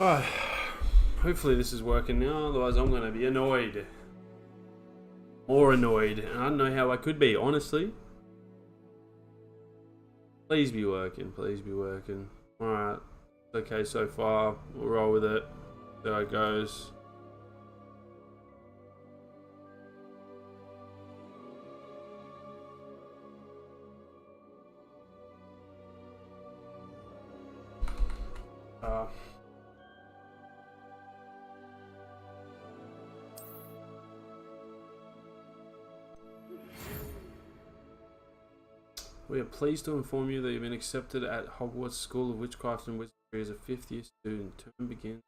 Oh, hopefully this is working now, otherwise I'm going to be annoyed. More annoyed, and I don't know how I could be, honestly. Please be working, please be working. Alright, okay so far, we'll roll with it. There it goes. We are pleased to inform you that you've been accepted at Hogwarts School of Witchcraft and Wizardry as a 5th year student. Term begins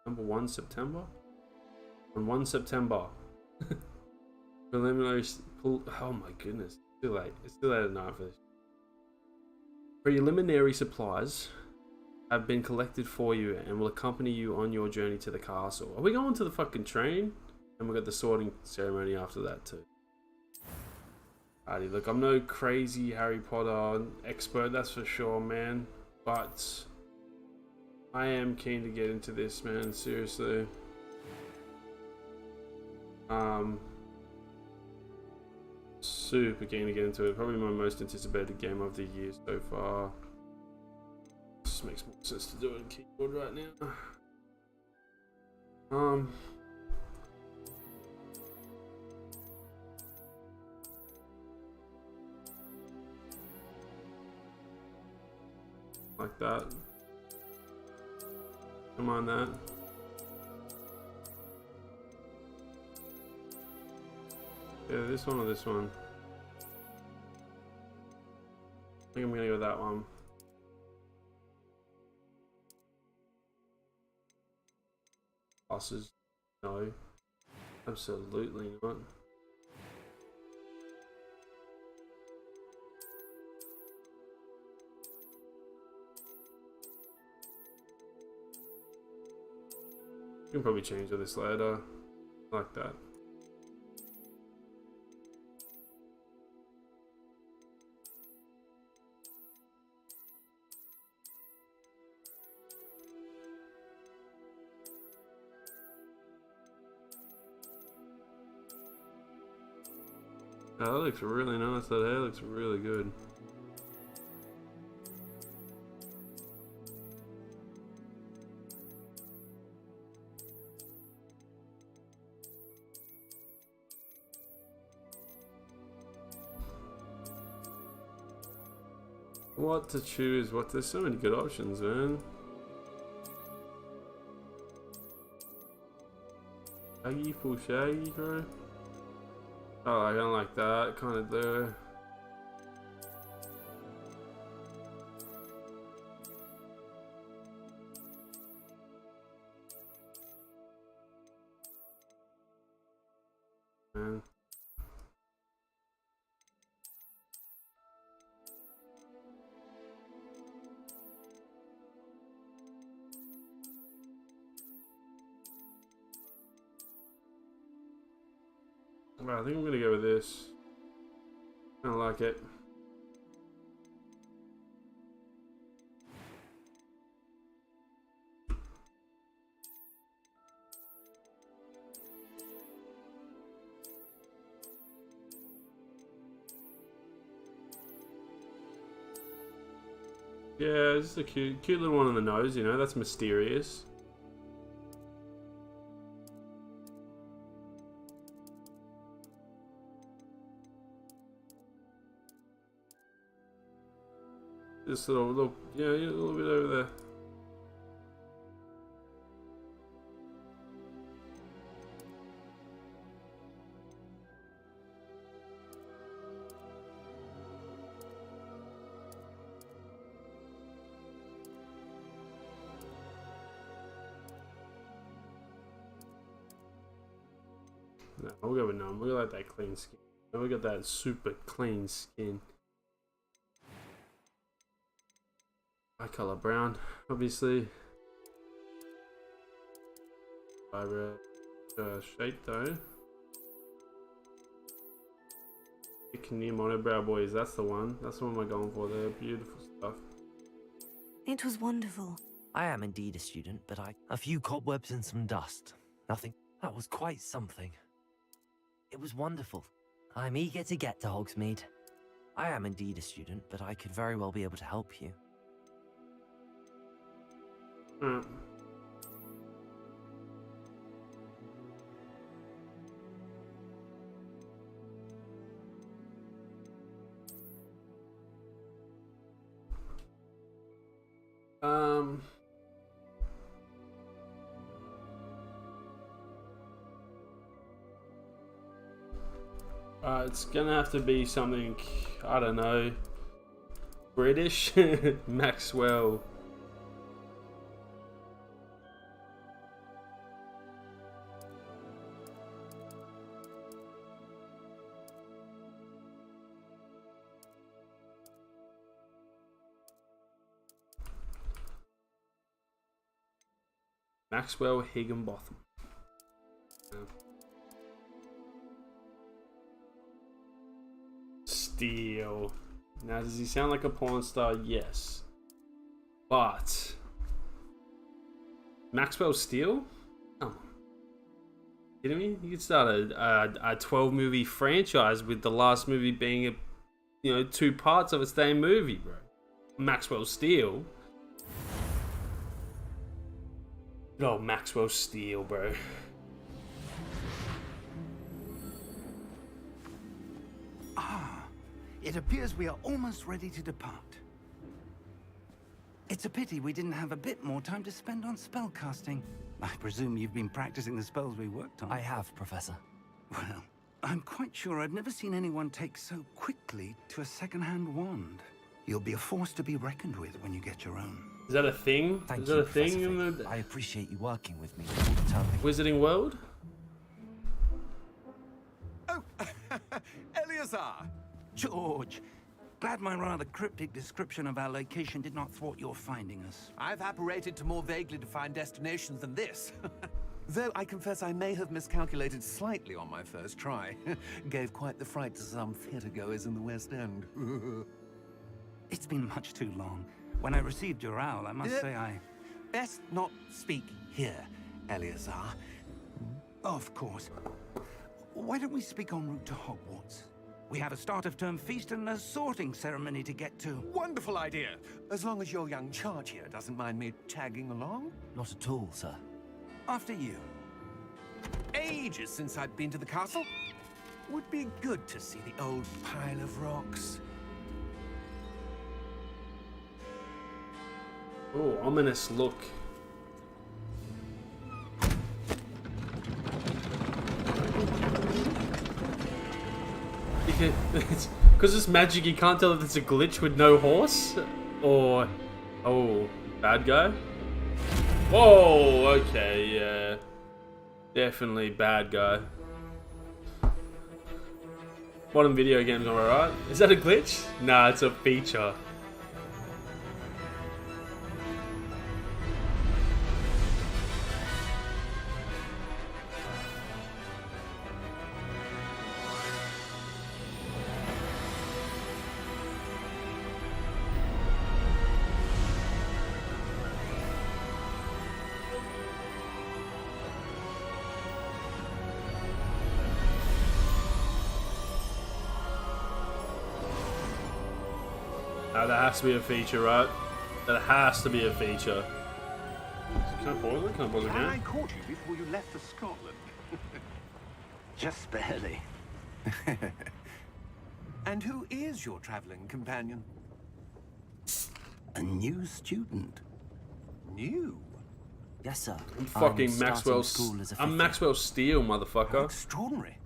number 1 September? On 1 September. Preliminary... Oh my goodness. It's too late. It's too late at night for this. Preliminary supplies have been collected for you and will accompany you on your journey to the castle. Are we going to the fucking train? And we've got the sorting ceremony after that too. Alrighty, look, I'm no crazy Harry Potter expert, that's for sure, man. But I am keen to get into this, man, seriously. Super keen to get into it. Probably my most anticipated game of the year so far. Just makes more sense to do it on keyboard right now. Like that. Come on, that. Yeah, this one or this one? I think I'm gonna go with that one. Bosses? No. Absolutely not. You can probably change all this later. Like that. Oh, that looks really nice. That hair looks really good. What to choose? What? There's so many good options, man. Shaggy, full shaggy, bro. Oh, I don't like that. Kind of there. Man. Well, I think I'm gonna go with this. I don't like it. Yeah, just a cute little one on the nose, you know, that's mysterious. Just a little, yeah, a little bit over there. No, we'll go with none. We like that clean skin. We got that super clean skin. Eye color brown, obviously. Vibrant shape though. Thick near monobrow boys. That's the one. That's the one we're going for. There, beautiful stuff. It was wonderful. I am indeed a student, but a few cobwebs and some dust. Nothing. That was quite something. It was wonderful. I'm eager to get to Hogsmeade. I am indeed a student, but I could very well be able to help you. Hmm. It's gonna have to be something, I don't know, British. Maxwell. Maxwell Higginbotham. Steele. Now, does he sound like a porn star? Yes. But Maxwell Steele? Come on. Kidding me? You could start a 12 movie franchise with the last movie being two parts of a same movie, bro. Maxwell Steele. Oh, Maxwell Steele, bro. It appears we are almost ready to depart. It's a pity we didn't have a bit more time to spend on spellcasting. I presume you've been practicing the spells we worked on. I have, Professor. Well, I'm quite sure I've never seen anyone take so quickly to a second-hand wand. You'll be a force to be reckoned with when you get your own. Is that a thing? Thank Is you, that a thing Professor in Fig. the I appreciate you working with me all the time. Wizarding World? Oh, Eleazar! George, glad my rather cryptic description of our location did not thwart your finding us. I've apparated to more vaguely defined destinations than this. Though I confess I may have miscalculated slightly on my first try. Gave quite the fright to some theatre-goers in the West End. It's been much too long. When I received your owl, I must say I... Best not speak here, Eleazar. Of course. Why don't we speak en route to Hogwarts? We have a start-of-term feast and a sorting ceremony to get to. Wonderful idea! As long as your young charge here doesn't mind me tagging along. Not at all, sir. After you. Ages since I'd been to the castle. Would be good to see the old pile of rocks. Oh, ominous look. Because it's magic, you can't tell if it's a glitch with no horse or... Oh, bad guy? Whoa, okay, yeah. Definitely bad guy. Modern video games, alright? Is that a glitch? Nah, it's a feature. That has to be a feature, right? That has to be a feature. Can I pause it? Can I pause it And I again? caught you before you left for Scotland. Just barely. And who is your traveling companion? A new student. New? Yes, sir. I'm fucking starting Maxwell. school as a I'm fifth Maxwell Steele, How motherfucker. extraordinary.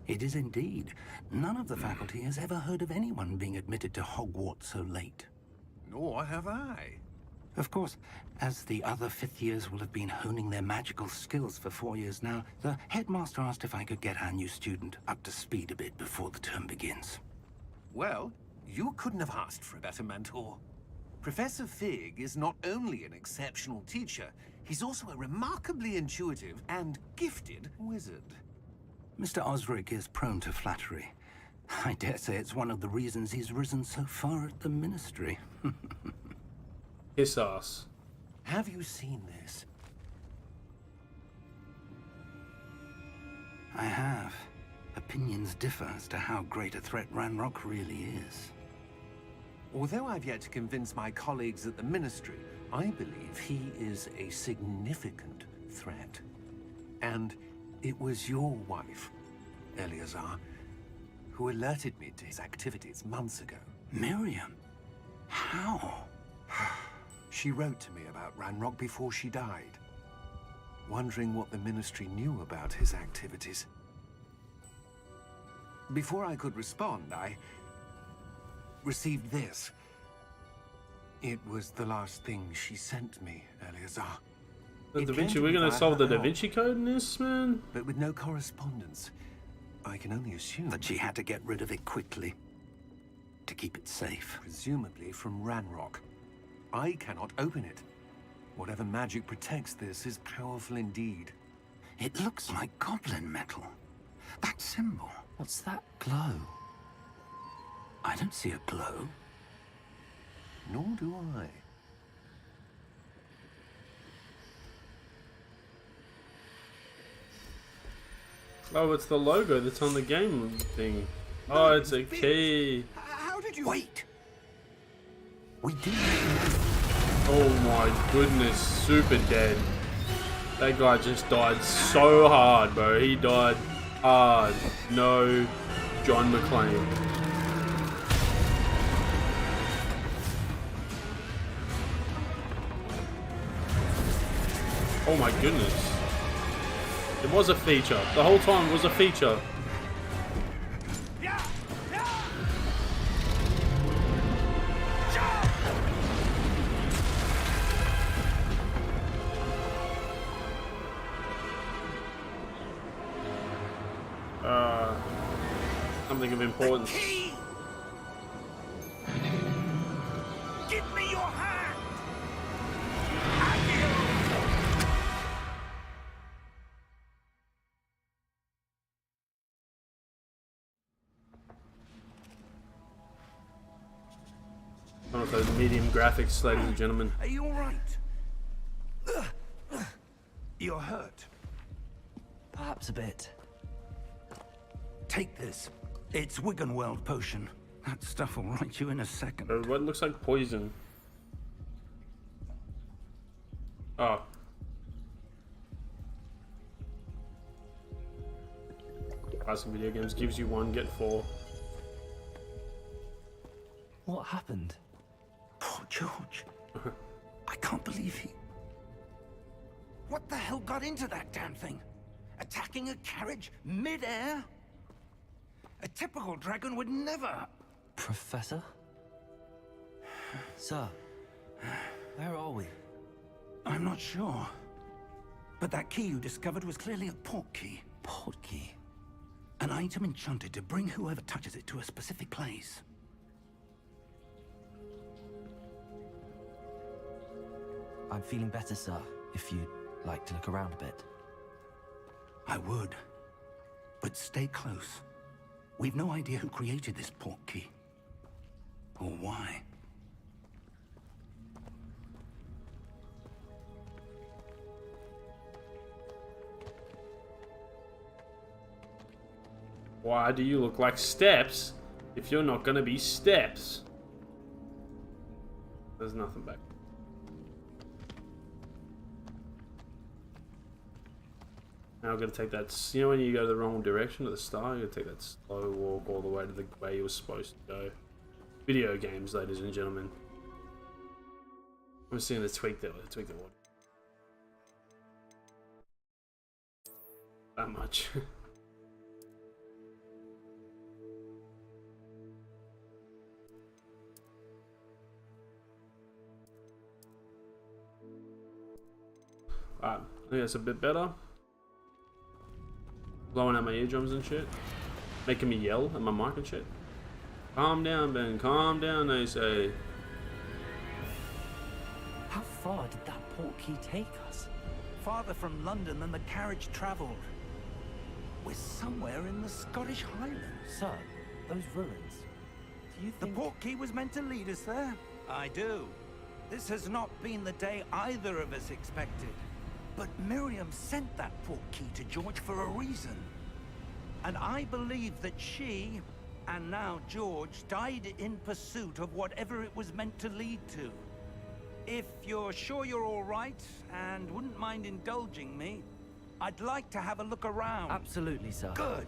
It is indeed. None of the faculty has ever heard of anyone being admitted to Hogwarts so late. Nor have I. Of course, as the other fifth years will have been honing their magical skills for 4 years now, the headmaster asked if I could get our new student up to speed a bit before the term begins. Well, you couldn't have asked for a better mentor. Professor Fig is not only an exceptional teacher, he's also a remarkably intuitive and gifted wizard. Mr. Osric is prone to flattery. I dare say it's one of the reasons he's risen so far at the ministry. His ass. Have you seen this? I have. Opinions differ as to how great a threat Ranrock really is. Although I've yet to convince my colleagues at the Ministry, I believe he is a significant threat. And it was your wife, Eleazar, who alerted me to his activities months ago. Miriam? How? She wrote to me about Ranrock before she died, wondering what the Ministry knew about his activities. Before I could respond, I received this. It was the last thing she sent me, Eleazar. The Da Vinci, we're gonna solve the Da Vinci Code in this, man? But with no correspondence, I can only assume That she had to get rid of it quickly. To keep it safe. presumably from Ranrock. I cannot open it. Whatever magic protects this is powerful indeed. It looks like goblin metal. That symbol. What's that glow? I don't see a glow. Nor do I. Oh, it's the logo that's on the game thing. Oh, it's a key. How did you... Wait! We do. Oh my goodness, super dead. That guy just died so hard, bro. He died hard. No John McClane. Oh my goodness. It was a feature. The whole time it was a feature. Something of importance. Give me your hand! One of those medium graphics, ladies and gentlemen. Are you alright? You're hurt. Perhaps a bit. Take this. It's Wiggenweld potion. That stuff will right you in a second. What looks like poison? Oh. Classic video games gives you one, get four. What happened? Poor George. I can't believe he... What the hell got into that damn thing? Attacking a carriage mid-air? A typical dragon would never... Professor? Sir, where are we? I'm not sure. But that key you discovered was clearly a port key. Port key. An item enchanted to bring whoever touches it to a specific place. I'm feeling better, sir, if you'd like to look around a bit. I would. But stay close. We've no idea who created this port key. Or why. Why do you look like steps if you're not gonna be steps? There's nothing back. Now I'm gonna take that, you know when you go the wrong direction at the start, you gotta take that slow walk all the way to the way you were supposed to go. Video games, ladies and gentlemen. I'm seeing the tweak the audio. That much. Alright, I think that's a bit better. Blowing out my eardrums and shit. Making me yell at my mic and shit. Calm down, Ben. Calm down, they say. How far did that port key take us? Farther from London than the carriage travelled. We're somewhere in the Scottish Highlands. Sir, those ruins. Do you The think... port key was meant to lead us there? I do. This has not been the day either of us expected. But Miriam sent that portkey to George for a reason. And I believe that she, and now George, died in pursuit of whatever it was meant to lead to. If you're sure you're all right, and wouldn't mind indulging me, I'd like to have a look around. Absolutely, sir. Good.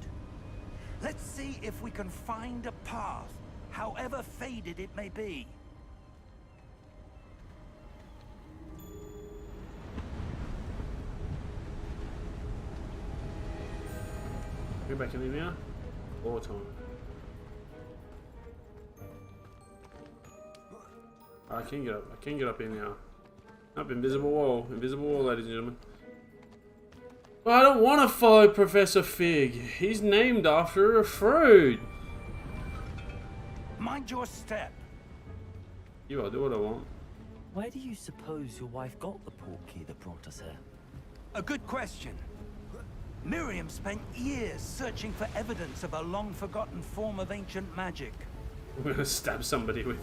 Let's see if we can find a path, however faded it may be. Go back in here now. All time. I can get up. I can get up here now. Up, invisible wall. Invisible wall, ladies and gentlemen. But I don't want to follow Professor Fig. He's named after a fruit. Mind your step. I'll do what I want. Where do you suppose your wife got the portkey that brought us here? A good question. Miriam spent years searching for evidence of a long-forgotten form of ancient magic. I'm gonna stab somebody with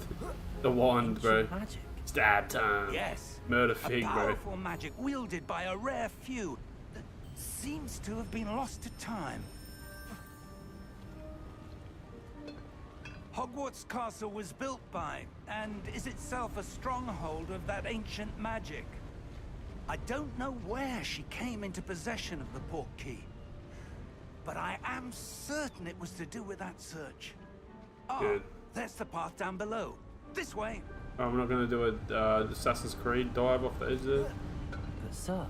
the wand, bro. Ancient magic? Stab time. Yes. Murder A Fig, bro. powerful magic wielded by a rare few that seems to have been lost to time. Hogwarts Castle was built by, and is itself a stronghold of that ancient magic. I don't know where she came into possession of the portkey, but I am certain it was to do with that search. Ah, Good. there's the path down below. This way. Oh, we're not gonna do a Assassin's Creed dive off the edge there. But, sir,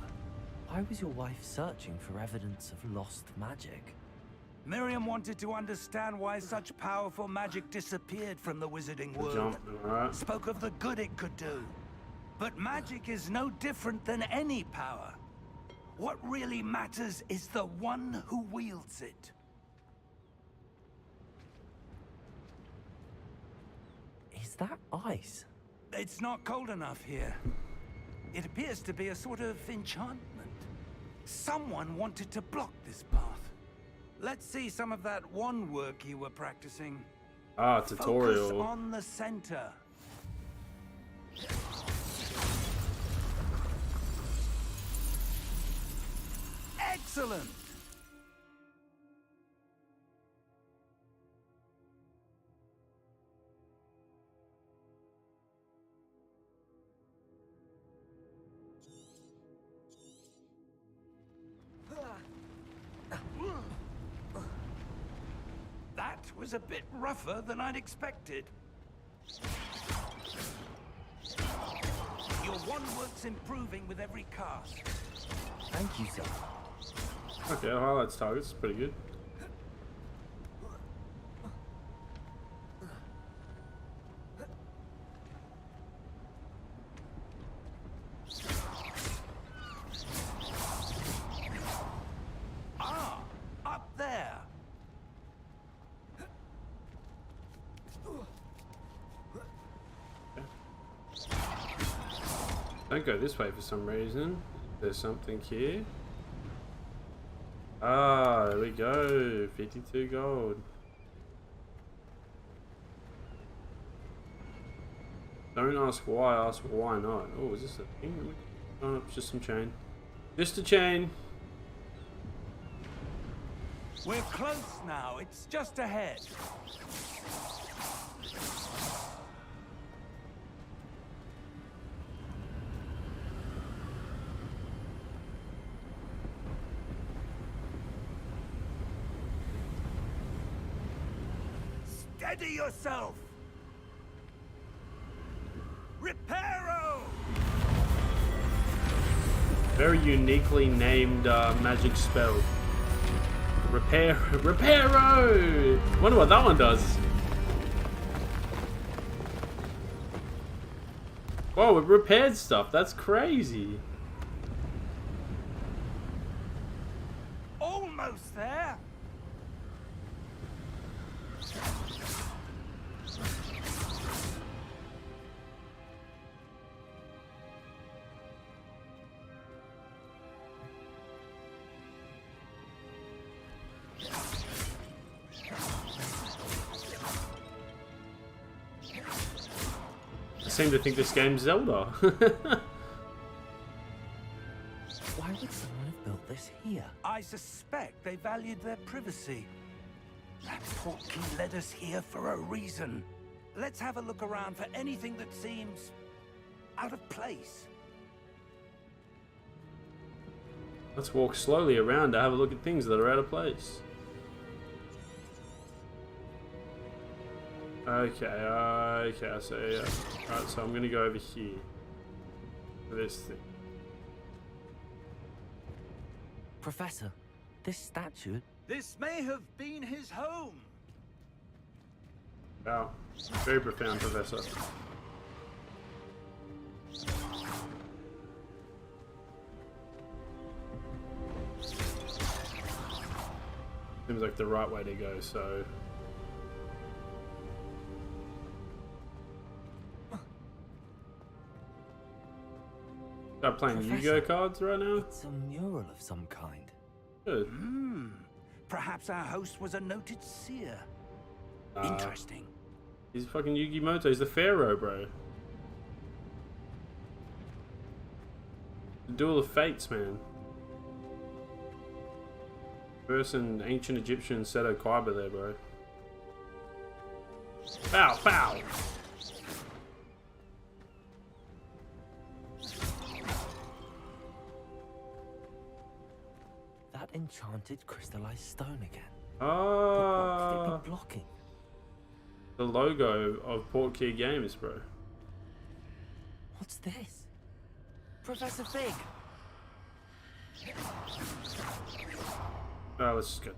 why was your wife searching for evidence of lost magic? Miriam wanted to understand why such powerful magic disappeared from the wizarding world. Jump, alright. Spoke of the good it could do. But magic is no different than any power. What really matters is the one who wields it. Is that ice? It's not cold enough here. It appears to be a sort of enchantment. Someone wanted to block this path. Let's see some of that wand work you were practicing. Ah, Focus tutorial. on the center. Excellent! That was a bit rougher than I'd expected. Your wand work's improving with every cast. Thank you, sir. Okay, highlights targets, pretty good. Ah, up there. Don't go this way for some reason. There's something here. Ah, there we go. 52 gold. Don't ask why, ask why not. Oh, is this a thing? Oh, it's just some chain. Just a chain. We're close now. It's just ahead. Steady yourself. Reparo! Very uniquely named magic spell. Reparo! Wonder what that one does. Whoa, it repaired stuff. That's crazy. Almost there. seem to think this game's Zelda. Why would someone have built this here? I suspect they valued their privacy. That portkey led us here for a reason. Let's have a look around for anything that seems out of place. Let's walk slowly around to have a look at things that are out of place. Okay, I see. Alright, so I'm gonna go over here. For this thing. Professor, this statue... This may have been his home. Wow. Very profound, Professor. Seems like the right way to go, so... Start playing Yu-Gi-Oh cards right now? It's a mural of some kind. Good. Perhaps our host was a noted seer. Interesting. He's fucking Yu-Gi-Moto. He's the pharaoh, bro. The Duel of Fates, man. Person, ancient Egyptian Seto Kaiba there, bro. Pow, pow! That enchanted crystallized stone again. Ah, What could it be blocking? the logo of Portkey Games, bro. What's this? Professor Fig! Let's just go.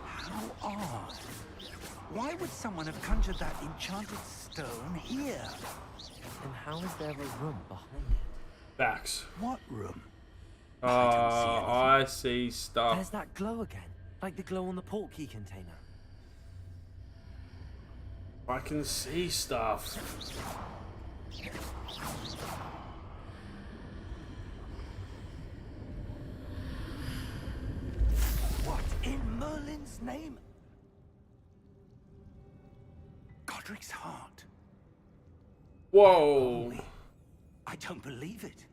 How odd. Why would someone have conjured that enchanted stone here? And how is there a room behind it? Backs. What room? I see stuff. There's that glow again, like the glow on the portkey container. I can see stuff. What in Merlin's name? Godric's heart. Whoa. I don't believe it.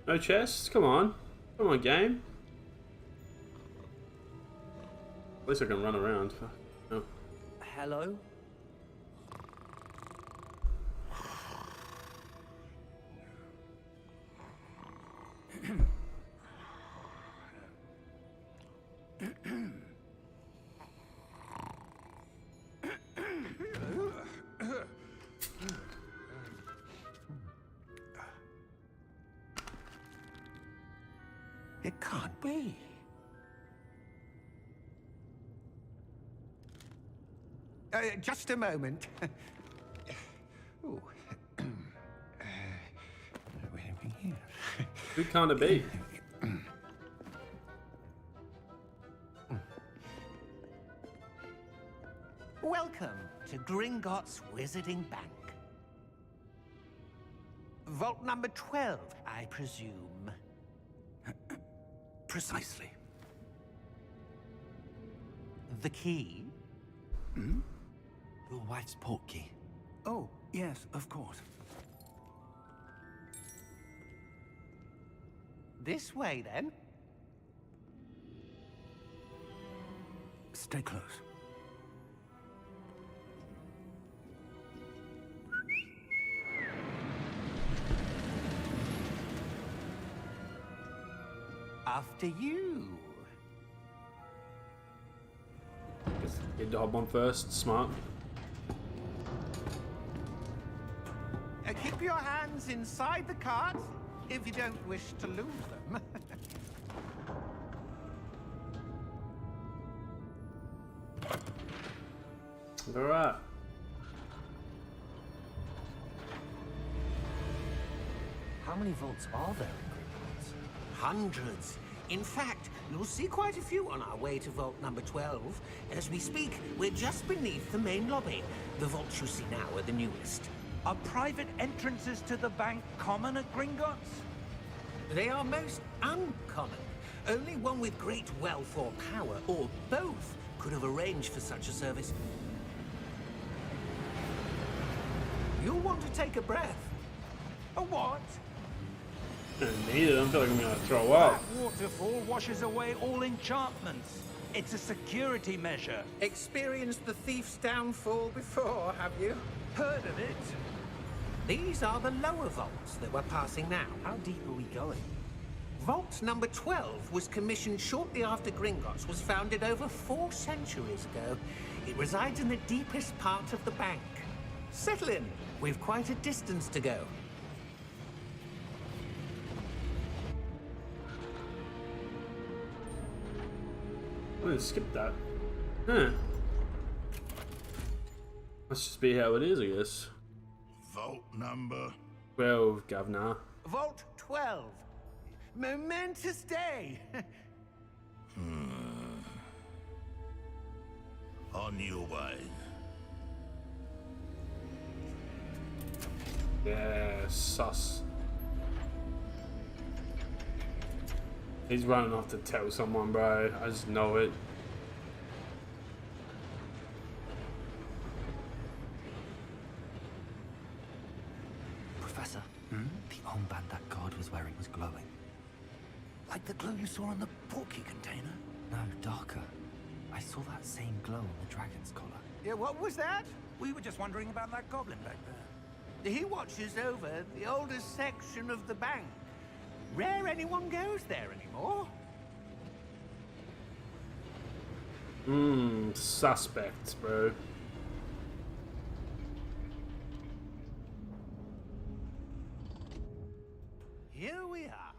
No chests? Come on. Come on, game. At least I can run around. Oh. Hello? It can't be. Just a moment. Ooh. Who can't it be? Welcome to Gringotts Wizarding Bank. Vault number 12, I presume. Precisely. The key? Your wife's portkey. Oh, yes, of course. This way, then. Stay close. After you. Get to hop on first. Smart. Keep your hands inside the cart if you don't wish to lose them. Alright. How many vaults are there in Gringotts? Hundreds. In fact, you'll see quite a few on our way to vault number 12. As we speak, we're just beneath the main lobby. The vaults you see now are the newest. Are private entrances to the bank common at Gringotts? They are most uncommon. Only one with great wealth or power, or both, could have arranged for such a service. You'll want to take a breath. A what? Neither. I feel like I'm gonna throw up. That waterfall washes away all enchantments. It's a security measure. Experienced the thief's downfall before, have you? Heard of it? These are the lower vaults that we're passing now. How deep are we going? Vault number 12 was commissioned shortly after Gringotts was founded over 4 centuries ago. It resides in the deepest part of the bank. Settle in. We've quite a distance to go. I'm gonna skip that. Huh. Let's just be how it is, I guess. Vault number. 12, Governor. Vault 12. Momentous day. On your way. Yeah, sus. He's running off to tell someone, bro. I just know it. Professor, the armband that guard was wearing was glowing. Like the glow you saw on the porky container? No, darker. I saw that same glow on the dragon's collar. Yeah, what was that? We were just wondering about that goblin back there. He watches over the oldest section of the bank. Rare anyone goes there anymore. Suspects, bro. Here we are.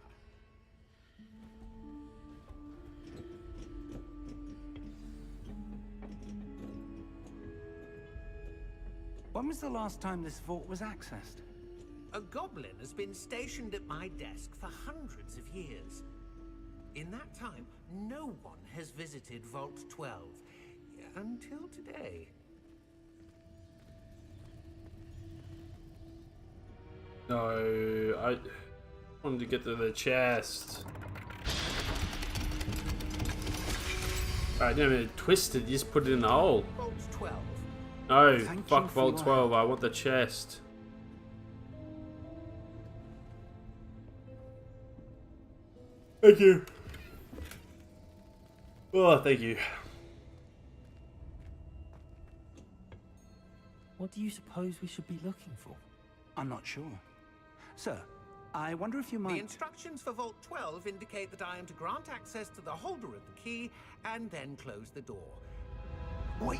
When was the last time this vault was accessed? A goblin has been stationed at my desk for hundreds of years. In that time, no one has visited Vault 12. Until today. No, I wanted to get to the chest. I didn't even twist it, you just put it in the hole. Vault 12. No, Thank you fuck for Vault your 12, I want the chest. Thank you. Oh, thank you. What do you suppose we should be looking for? I'm not sure. Sir, I wonder if you The might... instructions for Vault 12 indicate that I am to grant access to the holder of the key and then close the door. Wait!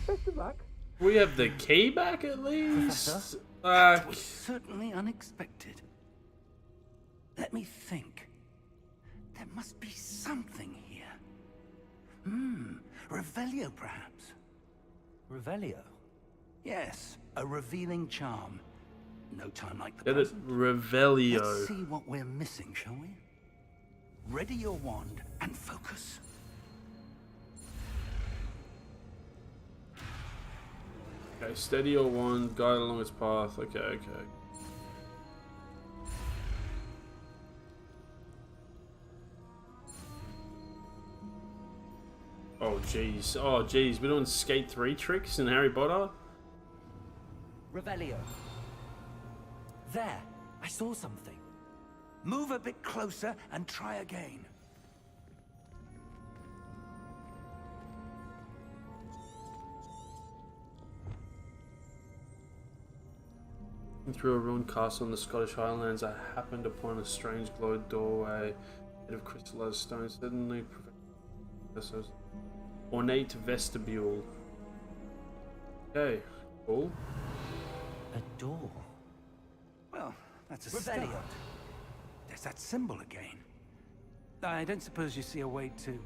Best of luck. We have the key back at least? Professor? That was certainly unexpected. Let me think. There must be something here. Revelio, perhaps? Revelio? Yes, a revealing charm. No time like the Get it? present. Revelio. Let's see what we're missing, shall we? Ready your wand and focus. Okay, steady your wand, guide along its path. Okay, okay. Oh jeez, oh jeez, we're doing Skate 3 tricks in Harry Potter? Revelio. There! I saw something. Move a bit closer and try again. Through a ruined castle in the Scottish Highlands, I happened upon a strange glowed doorway made of crystallized stone, suddenly ornate vestibule. Okay, cool. A door. Well, that's a Revelio. start. There's that symbol again. I don't suppose you see a way to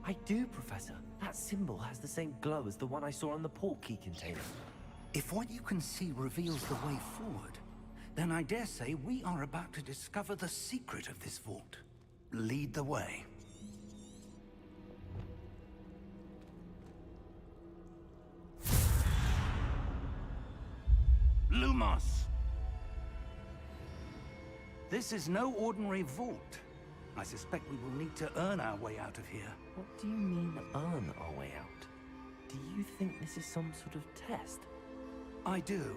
I do, Professor. That symbol has the same glow as the one I saw on the port key container. If what you can see reveals the way forward, then I dare say we are about to discover the secret of this vault. Lead the way. Lumos! This is no ordinary vault. I suspect we will need to earn our way out of here. What do you mean, earn our way out? Do you think this is some sort of test? I do.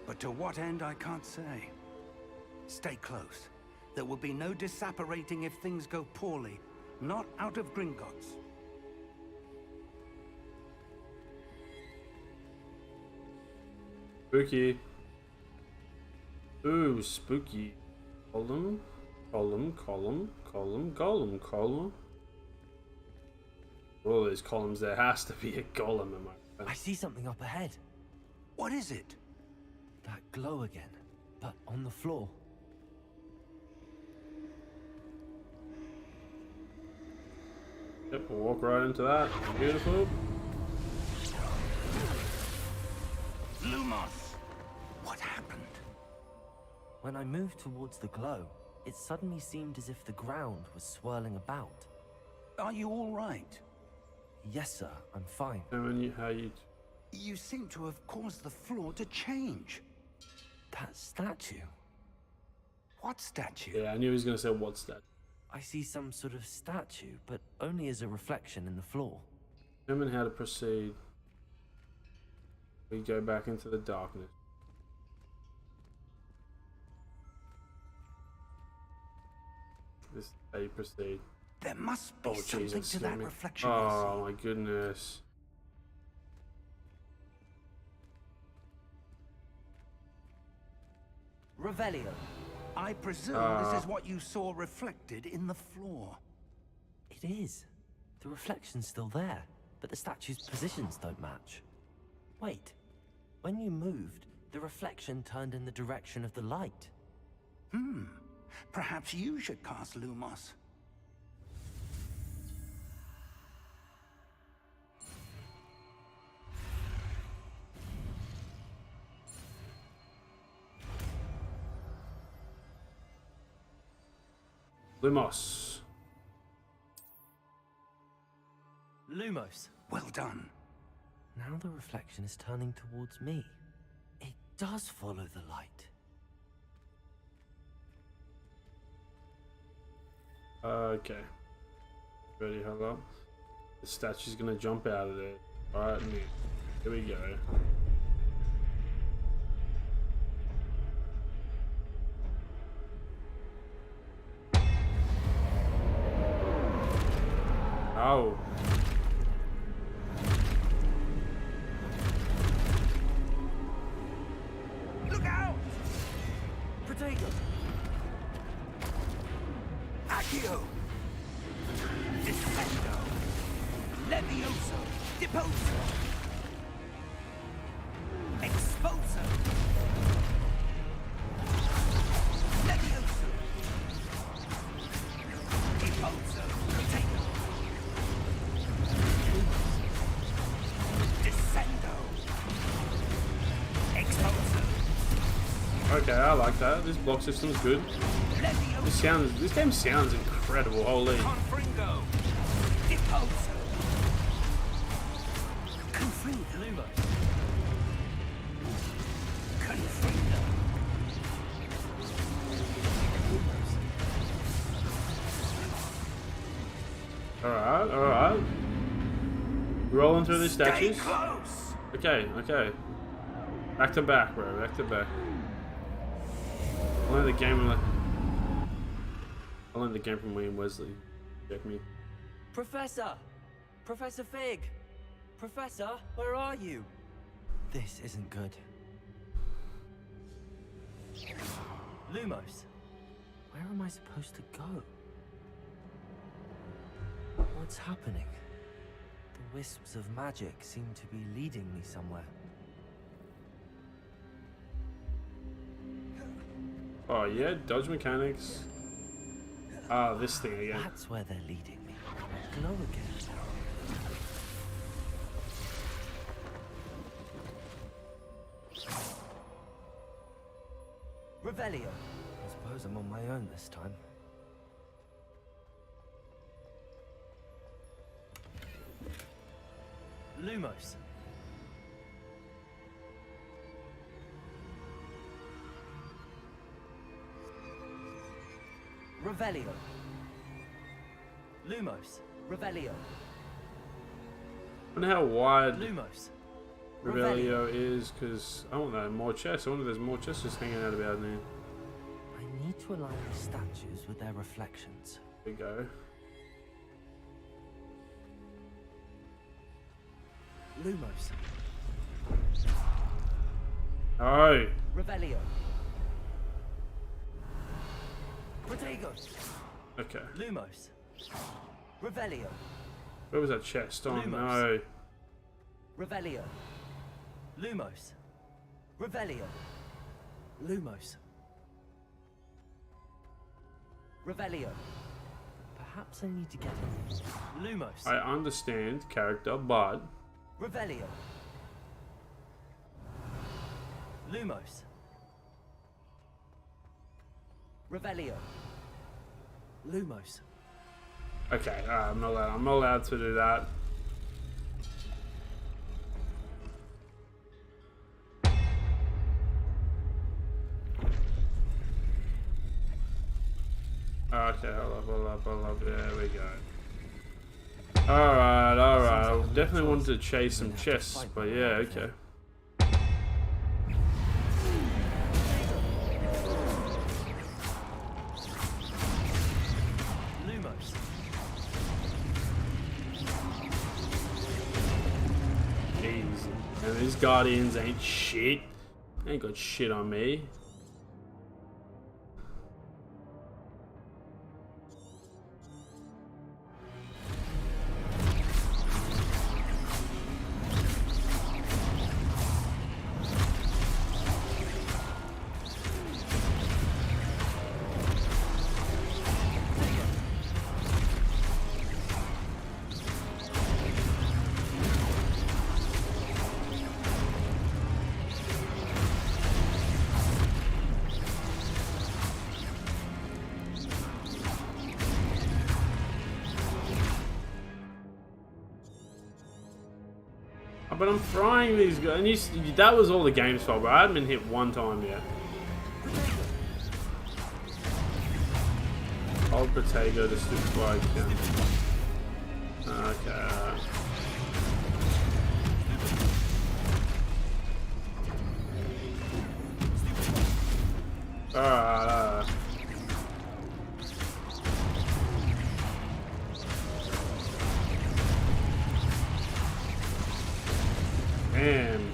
But to what end, I can't say. Stay close. There will be no disapparating if things go poorly. Not out of Gringotts. Spooky. Ooh, spooky. Column, column, column, column, golem, column. All these columns, there has to be a golem in my I see something up ahead. What is it? That glow again, but on the floor. Yep, we'll walk right into that. Beautiful. Lumos! What happened? When I moved towards the glow, it suddenly seemed as if the ground was swirling about. Are you all right? Yes, sir, I'm fine. How you... You seem to have caused the floor to change. That statue. What statue? Yeah, I knew he was going to say, what's that? I see some sort of statue, but only as a reflection in the floor. Determine how to proceed. We go back into the darkness. This is how you proceed. There must be Oh, something Jesus, to that let me- reflection I Oh my goodness. Revelio. see. I presume this is what you saw reflected in the floor. It is. The reflection's still there, but the statue's positions don't match. Wait. When you moved, the reflection turned in the direction of the light. Perhaps you should cast Lumos. Lumos. Lumos. Well done. Now the reflection is turning towards me. It does follow the light. Okay. Ready, hold up. The statue's gonna jump out of there. Alright, me. Here we go. Oh. Look out! Protego! Accio! Descendo! Levioso! Deposo! Exposo! Levioso! Deposo! Protego! Descendo! Exposo! Okay, I like that. This block system's good. Levioso! This game sounds incredible, holy. Confringo! Deposo! Confringo! Lumos. Confringo! Alright, alright. Rolling through these Stay statues. close! Okay, okay. Back to back, bro. Back to back. I learned the game. I learned the game from William Wesley. Check me. Professor! Professor Fig! Professor, where are you? This isn't good. Lumos, where am I supposed to go? What's happening? The wisps of magic seem to be leading me somewhere. Oh yeah, dodge mechanics. Ah, this thing again. That's where they're leading me. Glow again. Revelio. I suppose I'm on my own this time. Lumos. Revelio. Lumos. Revelio. I wonder how wide Lumos. Revelio is, because I want that more chests. I wonder if there's more chests just hanging out about now. I need to align the statues with their reflections. There we go. Lumos. Oh! Revelio. Protego. Okay. Lumos. Revelio. Where was that chest? Oh Lumos. no. Revelio. Lumos. Revelio. Lumos. Revelio. Perhaps I need to get him. Lumos. I understand character, but Revelio. Lumos. Revelio. Lumos. okay, I'm not allowed. I'm not allowed to do that. Okay, hold up. There we go. Alright. I definitely wanted to chase some chests, but yeah, okay. Lumos. Easy. And these guardians ain't shit. They ain't got shit on me. But I'm frying these guys. And that was all the game's fault, bro. I haven't been hit one time yet. Hold Protego to stick by again. Okay, alright. Damn.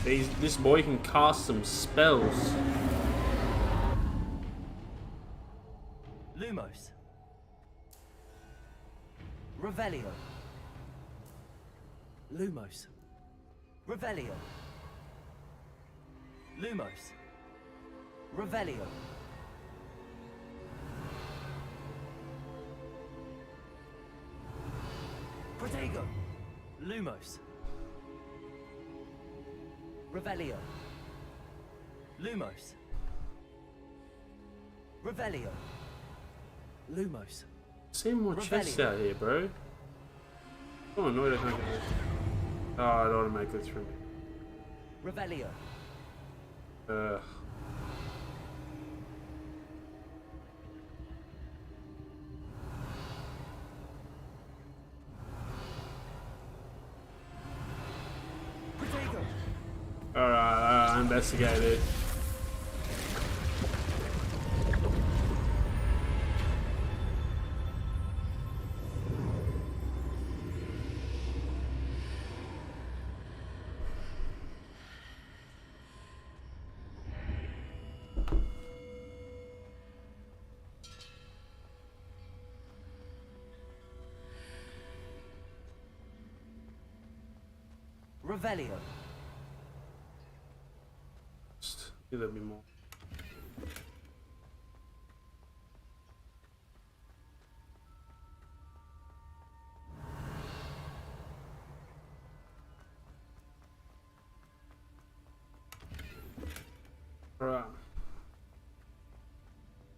This boy can cast some spells. Lumos. Revelio. Lumos. Revelio. Lumos. Revelio. Protego. Lumos. Revelio. Lumos. Revelio. Lumos. See more chests out here, bro. Oh, annoyed I can't get this. Oh, I don't want to make it through. Revelio. Ugh. Protego. Alright, investigate it. Revelio. Just give me more. Alright.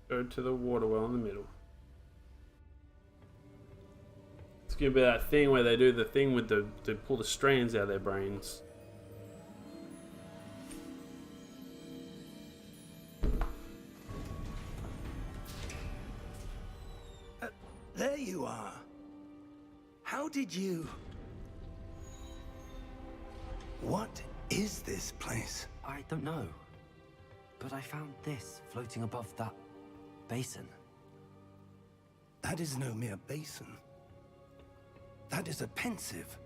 Go to the water well in the middle. It's gonna be that thing where they do the thing with they pull the strands out of their brains. There you are. How did you... What is this place? I don't know. But I found this floating above that basin. That is no mere basin. That is a pensive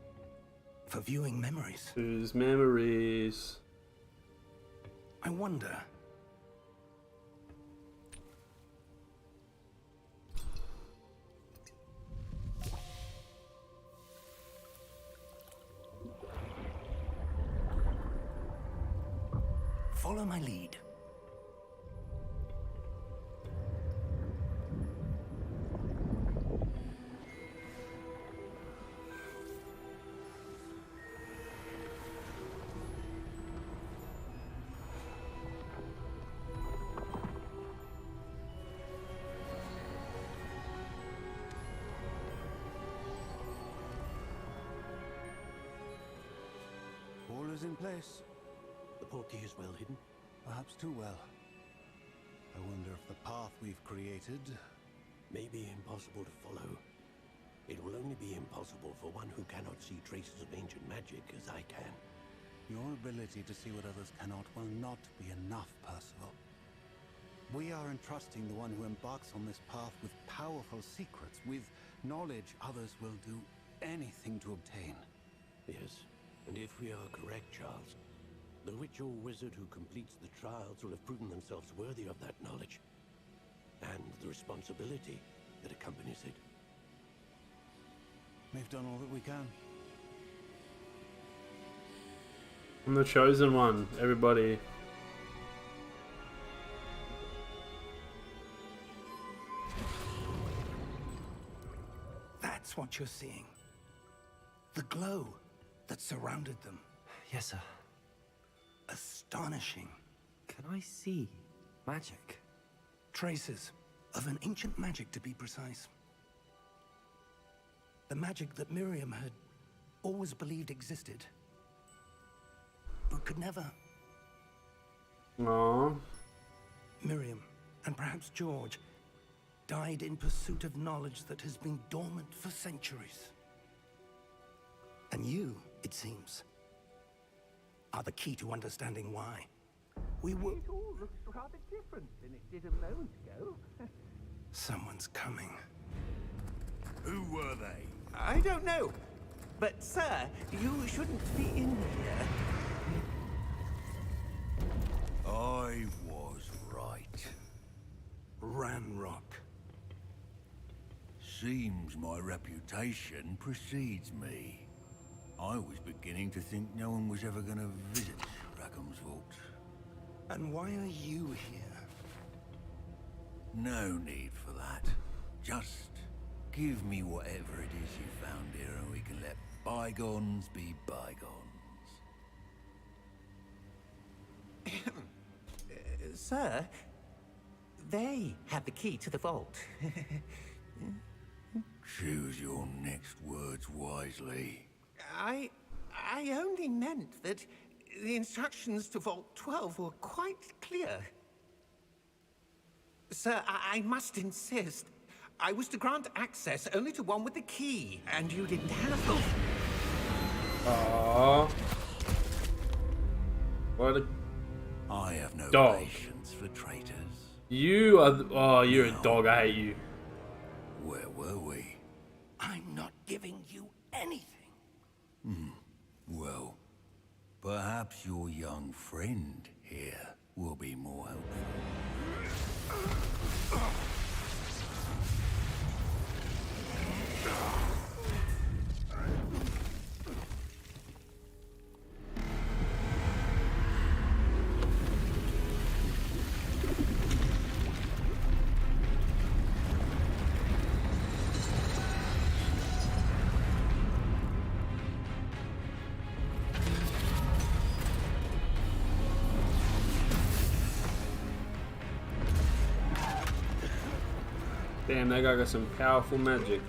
for viewing memories. Whose memories? I wonder... Follow my lead. All is in place. The portkey is well hidden. Perhaps too well. I wonder if the path we've created... May be impossible to follow. It will only be impossible for one who cannot see traces of ancient magic as I can. Your ability to see what others cannot will not be enough, Percival. We are entrusting the one who embarks on this path with powerful secrets, with knowledge others will do anything to obtain. Yes, and if we are correct, Charles, the witch or wizard who completes the trials will have proven themselves worthy of that knowledge, and the responsibility that accompanies it. We've done all that we can. I'm the chosen one, everybody. That's what you're seeing. The glow that surrounded them. Yes, sir. Astonishing. Can I see magic? Traces of an ancient magic, to be precise. The magic that Miriam had always believed existed, but could never. Aww. Miriam, and perhaps George, died in pursuit of knowledge that has been dormant for centuries. And you, it seems, are the key to understanding why. We will... It all looks rather different than it did a moment ago. Someone's coming. Who were they? I don't know. But, sir, you shouldn't be in here. I was right. Ranrock. Seems my reputation precedes me. I was beginning to think no one was ever going to visit Rackham's vault. And why are you here? No need for that. Just give me whatever it is you found here and we can let bygones be bygones. Sir, they have the key to the vault. Choose your next words wisely. I only meant that the instructions to Vault 12 were quite clear. Sir, I must insist. I was to grant access only to one with the key, and you didn't have them. Aww. What a I have no dog. patience for traitors. You are. Oh, you're a dog. I hate you. Where were we? I'm not giving you anything. Well, perhaps your young friend here will be more helpful. Damn, that guy got some powerful magic.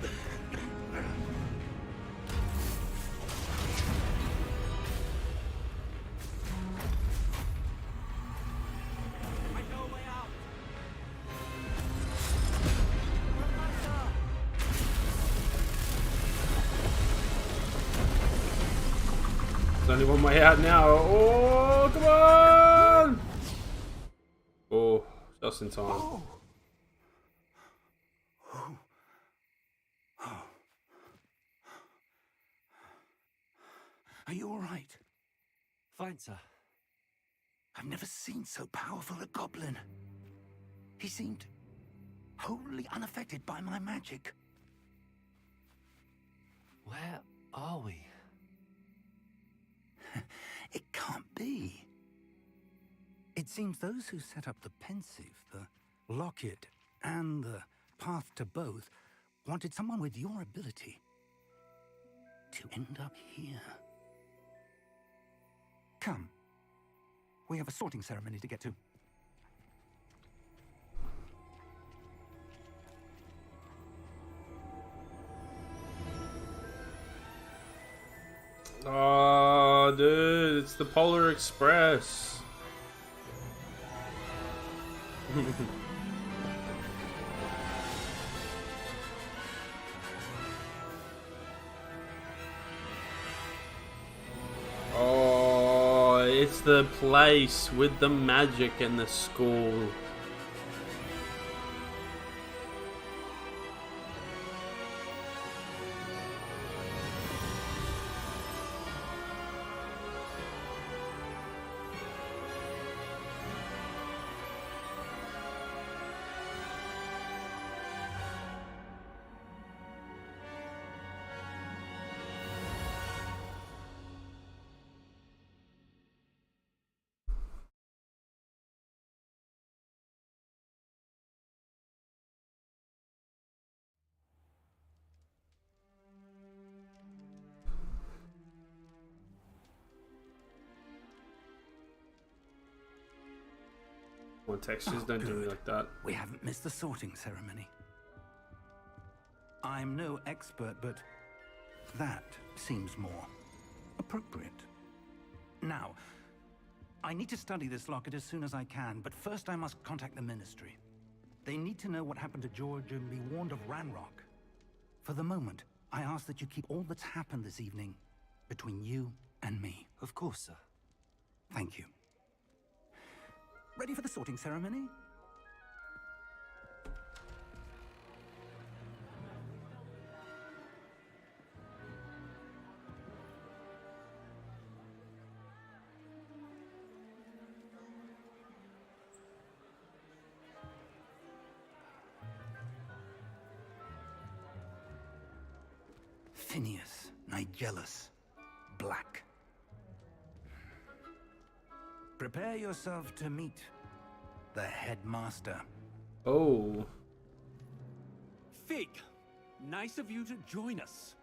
There's only one way out now. Oh, come on! Oh, just in time. Oh. Are you all right? Fine, sir. I've never seen so powerful a goblin. He seemed wholly unaffected by my magic. Where are we? It can't be. It seems those who set up the pensive, the locket, and the path to both wanted someone with your ability to end up here. Come. We have a sorting ceremony to get to. Oh, dude, it's the Polar Express. Oh, it's the place with the magic and the school. More textures, don't do me like that. We haven't missed the sorting ceremony. I'm no expert, but that seems more appropriate. Now, I need to study this locket as soon as I can, but first I must contact the Ministry. They need to know what happened to George and be warned of Ranrock. For the moment, I ask that you keep all that's happened this evening between you and me. Of course, sir. Thank you. Ready for the sorting ceremony? Phineas, Nigellus, Black. Prepare yourself to meet the headmaster. Oh. Fig, nice of you to join us.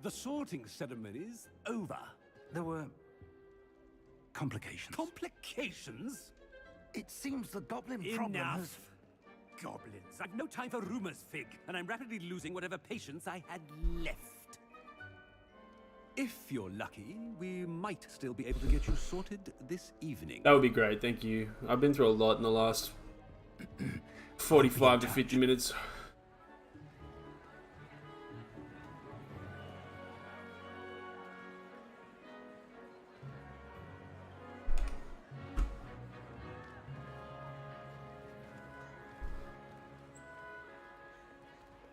The sorting ceremony's over. There were complications. Complications? It seems the goblin problem has... Enough. Goblins. I've no time for rumors, Fig, and I'm rapidly losing whatever patience I had left. If you're lucky, we might still be able to get you sorted this evening. That would be great, thank you. I've been through a lot in the last 45 to 50 minutes.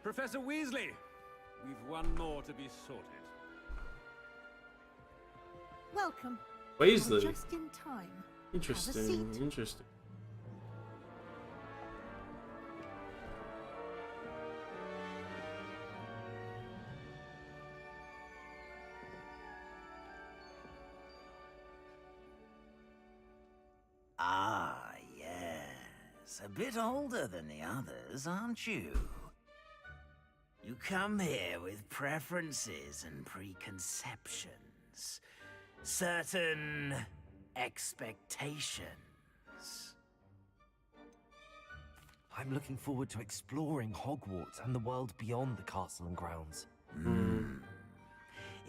Professor Weasley, we've one more to be sorted. Welcome. Weasley. You're just in time. Have a Interesting, seat. interesting. Ah, yes. A bit older than the others, aren't you? You come here with preferences and preconceptions. Certain expectations. I'm looking forward to exploring Hogwarts and the world beyond the castle and grounds.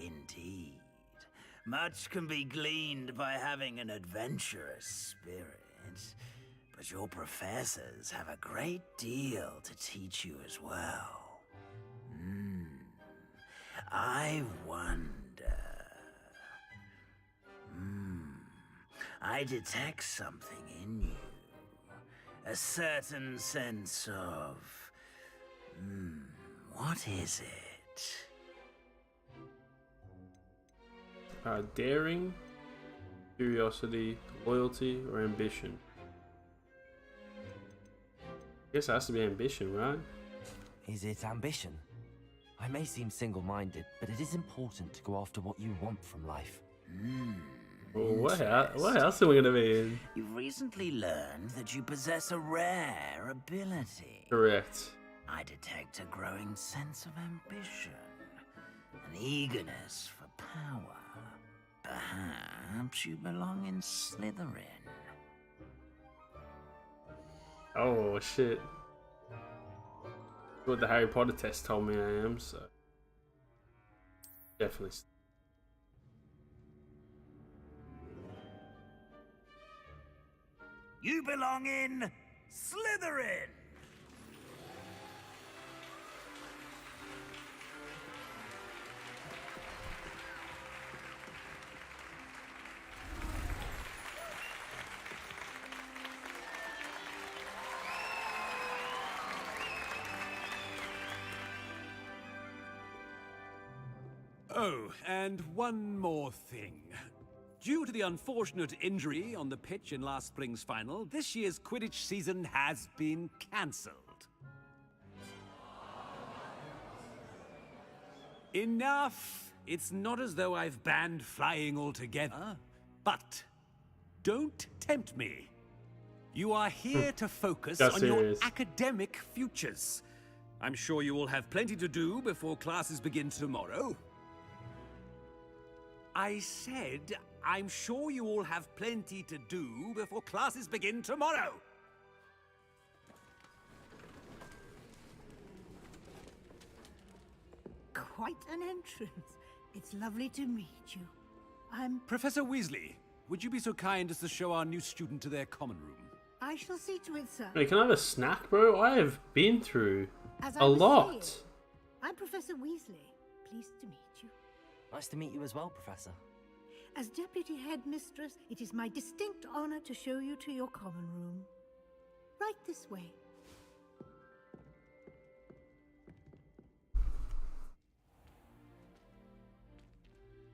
Indeed. Much can be gleaned by having an adventurous spirit, but your professors have a great deal to teach you as well. I wonder... I detect something in you. A certain sense of... what is it? Daring, curiosity, loyalty, or ambition? I guess it has to be ambition, right? Is it ambition? I may seem single-minded, but it is important to go after what you want from life. Well, what else are we gonna be in? You've recently learned that you possess a rare ability. Correct. I detect a growing sense of ambition, an eagerness for power. Perhaps you belong in Slytherin. Oh shit. What the Harry Potter test told me I am, so definitely. You belong in Slytherin! Oh, and one more thing. Due to the unfortunate injury on the pitch in last spring's final, this year's Quidditch season has been cancelled. Enough! It's not as though I've banned flying altogether, but don't tempt me. You are here to focus That's on your serious. academic futures. I'm sure you will have plenty to do before classes begin tomorrow. I said, I'm sure you all have plenty to do before classes begin tomorrow. Quite an entrance. It's lovely to meet you. I'm... Professor Weasley, would you be so kind as to show our new student to their common room? I shall see to it, sir. Wait, can I have a snack, bro? I have been through As a I was lot. saying, I'm Professor Weasley. Pleased to meet you. Nice to meet you as well, Professor. As Deputy Headmistress, it is my distinct honor to show you to your common room. Right this way.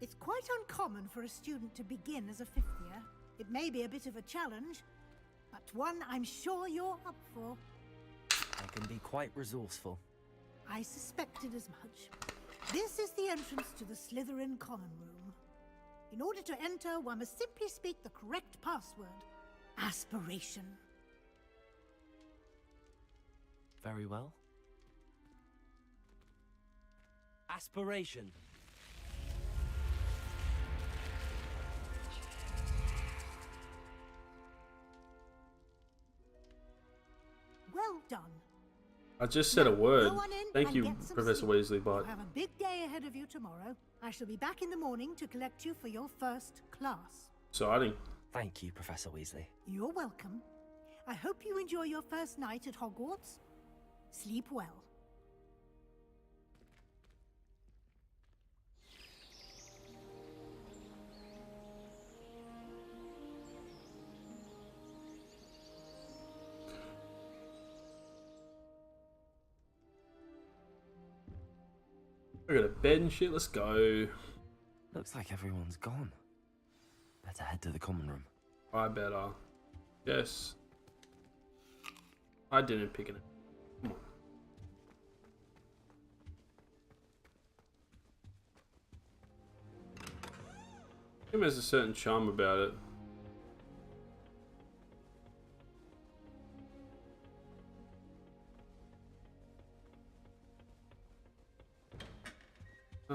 It's quite uncommon for a student to begin as a fifth year. It may be a bit of a challenge, but one I'm sure you're up for. I can be quite resourceful. I suspected as much. This is the entrance to the Slytherin common room. In order to enter, one must simply speak the correct password. Aspiration. Very well. Aspiration. Well done. I just said a word. Go on in Thank and you, get some Professor sleep. Weasley, but You have a big day ahead of you tomorrow. I shall be back in the morning to collect you for your first class. exciting. Thank you, Professor Weasley. You're welcome. I hope you enjoy your first night at Hogwarts. Sleep well. I got a bed and shit. Let's go. Looks like everyone's gone. Better head to the common room. I better. Yes. I didn't pick it. Come on. Him has a certain charm about it. I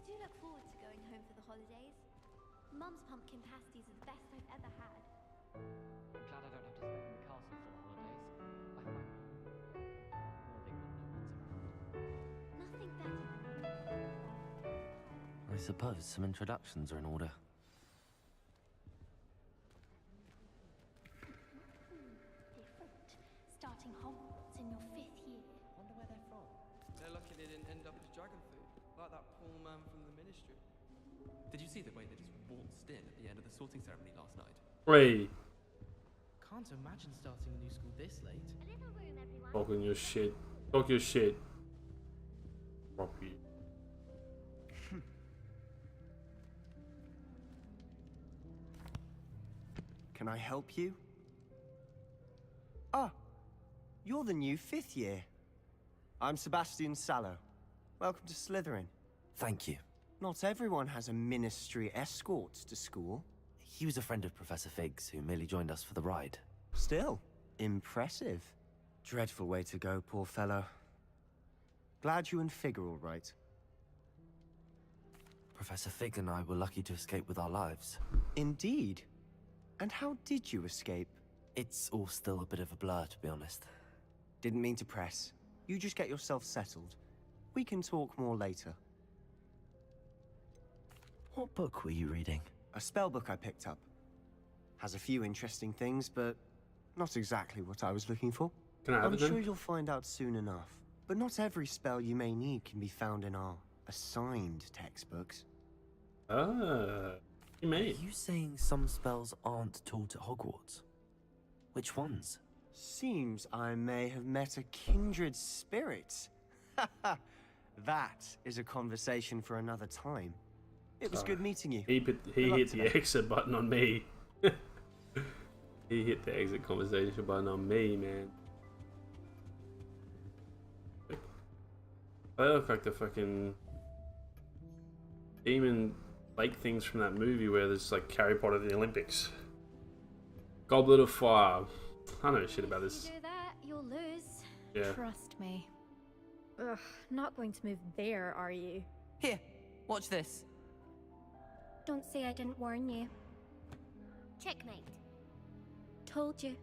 do look forward to holidays. Mum's pumpkin pasties are the best I've ever had. I'm glad I don't have to spend in the castle for the holidays. I find moving when no one's around. Nothing better. I suppose some introductions are in order. Different. Starting Hogwarts in your 5th year. Wonder where they're from. They're lucky they didn't end up as dragon food, like that poor man from the ministry. Did you see the way they just waltzed in at the end of the sorting ceremony last night? Wait. Can't imagine starting a new school this late. A little room, everyone. Talking your shit. Talk your shit. Fuck you. Can I help you? Ah, you're the new 5th year. I'm Sebastian Sallow. Welcome to Slytherin. Thank you. Not everyone has a ministry escort to school. He was a friend of Professor Fig's who merely joined us for the ride. Still, impressive. Dreadful way to go, poor fellow. Glad you and Fig are all right. Professor Fig and I were lucky to escape with our lives. Indeed. And how did you escape? It's all still a bit of a blur, to be honest. Didn't mean to press. You just get yourself settled. We can talk more later. What book were you reading? A spell book I picked up. Has a few interesting things, but not exactly what I was looking for. Can I have I'm it then? sure you'll find out soon enough. But not every spell you may need can be found in our assigned textbooks. You may. Are you saying some spells aren't taught at Hogwarts? Which ones? Seems I may have met a kindred spirit. That is a conversation for another time. It was good meeting you. He hit the exit button on me. He hit the exit conversation button on me, man. They look like the fucking demon lake things from that movie where there's like Harry Potter at the Olympics. Goblet of Fire. I know shit about this. If you do that, you'll lose. Yeah. Trust me. Ugh, not going to move there, are you? Here, watch this. Don't say I didn't warn you. Checkmate. Told you.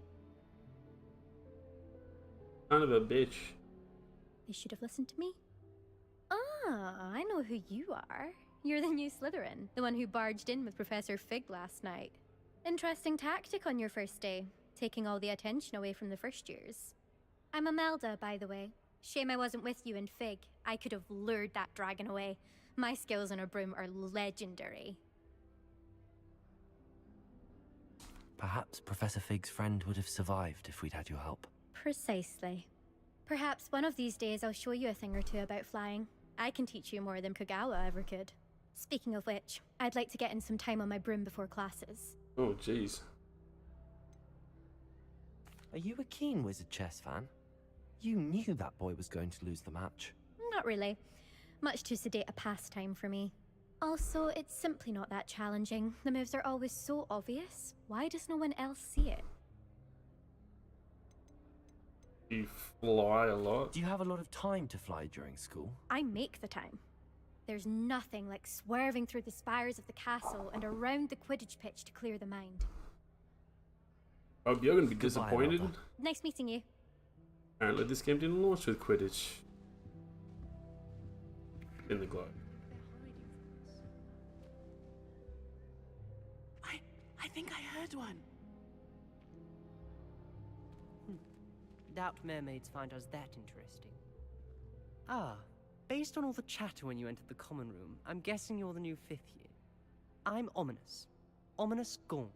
Kind of a bitch. They should have listened to me. Ah, I know who you are. You're the new Slytherin, the one who barged in with Professor Fig last night. Interesting tactic on your first day, taking all the attention away from the first years. I'm Imelda, by the way. Shame I wasn't with you in Fig. I could have lured that dragon away. My skills on a broom are legendary. Perhaps Professor Fig's friend would have survived if we'd had your help. Precisely. Perhaps one of these days I'll show you a thing or two about flying. I can teach you more than Kogawa ever could. Speaking of which, I'd like to get in some time on my broom before classes. Oh, jeez. Are you a keen Wizard chess fan? You knew that boy was going to lose the match. Not really. Much too sedate a pastime for me. Also, it's simply not that challenging. The moves are always so obvious. Why does no one else see it? You fly a lot? Do you have a lot of time to fly during school? I make the time. There's nothing like swerving through the spires of the castle and around the Quidditch pitch to clear the mind. Oh, you're gonna be disappointed. Nice meeting you. Apparently this game didn't launch with Quidditch. In the globe. I think I heard one. Doubt mermaids find us that interesting. Ah, based on all the chatter when you entered the common room, I'm guessing you're the new 5th year. I'm Ominous. Ominous Gaunt.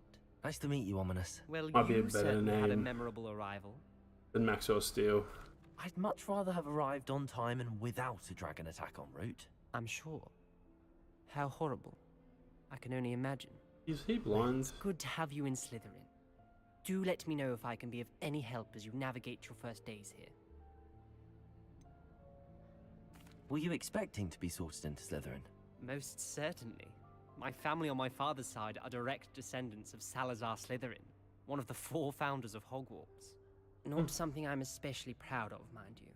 Nice to meet you, Ominous. Well, Might be a you better certainly had a name memorable arrival. than Maxwell Steel. I'd much rather have arrived on time and without a dragon attack en route. I'm sure. How horrible. I can only imagine. Is he blind? It's good to have you in Slytherin. Do let me know if I can be of any help as you navigate your first days here. Were you expecting to be sorted into Slytherin? Most certainly. My family on my father's side are direct descendants of Salazar Slytherin, one of the 4 founders of Hogwarts. Not something I'm especially proud of, mind you.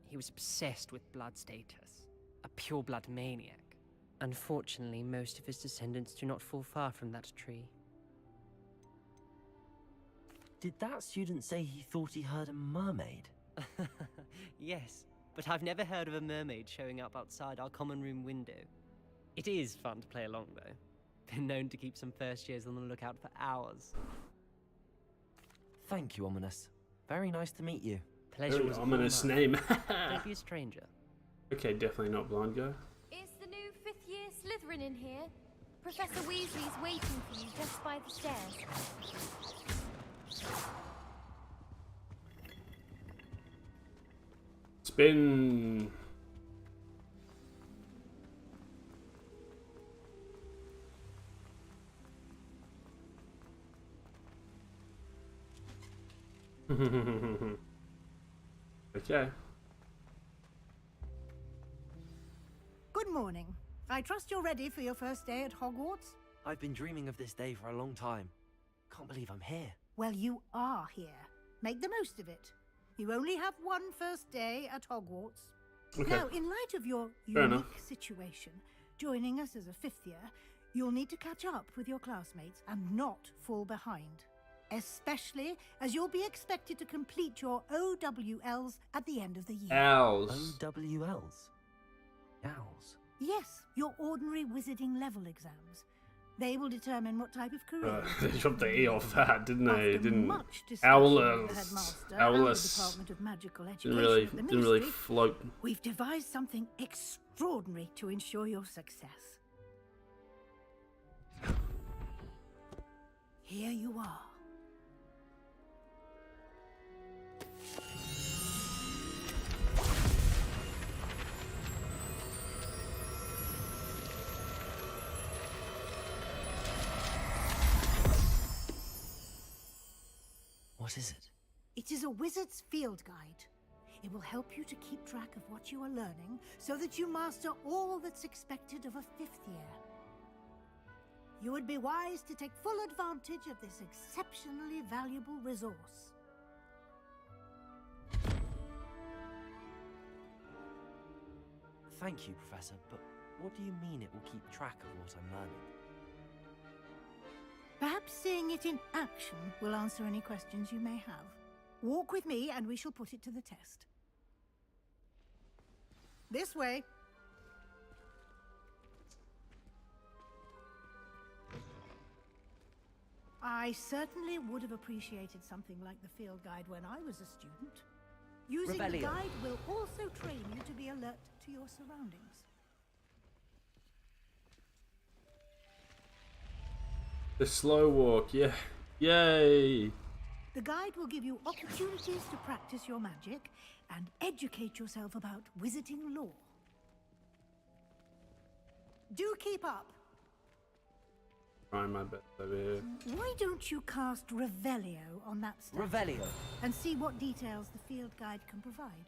He was obsessed with blood status, a pure-blood maniac. Unfortunately, most of his descendants do not fall far from that tree. Did that student say he thought he heard a mermaid? Yes, but I've never heard of a mermaid showing up outside our common room window. It is fun to play along, though. Been known to keep some first years on the lookout for hours. Thank you, Ominous. Very nice to meet you. Pleasure Very was all ominous mine. name. Don't be a stranger. Okay, definitely not blind guy. It's the new 5th year Slytherin in here. Professor Weasley's waiting for you just by the stairs. Spin. Okay. Good morning. I trust you're ready for your first day at Hogwarts? I've been dreaming of this day for a long time. Can't believe I'm here. Well, you are here. Make the most of it. You only have one first day at Hogwarts. Okay. Now, in light of your Fair unique enough. situation, joining us as a 5th year, you'll need to catch up with your classmates and not fall behind. Especially as you'll be expected to complete your OWLs at the end of the year. Owls. OWLs? Owls? Yes, your ordinary wizarding level exams. They will determine what type of career. They dropped the E off that, didn't they? After Didn't much discussion with the Owlers. headmaster and the Owlers. Department of Magical Didn't Education really, at the didn't really Ministry, float. we've devised something extraordinary to ensure your success. Here you are. What is it? It is a wizard's field guide. It will help you to keep track of what you are learning so that you master all that's expected of a 5th year. You would be wise to take full advantage of this exceptionally valuable resource. Thank you, Professor, but what do you mean it will keep track of what I'm learning? Perhaps seeing it in action will answer any questions you may have. Walk with me and we shall put it to the test. This way. I certainly would have appreciated something like the field guide when I was a student. Using the Revelio. guide will also train you to be alert to your surroundings. The slow walk, yeah. Yay! The guide will give you opportunities to practice your magic and educate yourself about wizarding lore. Do keep up. Trying my best over here. Why don't you cast Revelio on that statue? Revelio. And see what details the field guide can provide.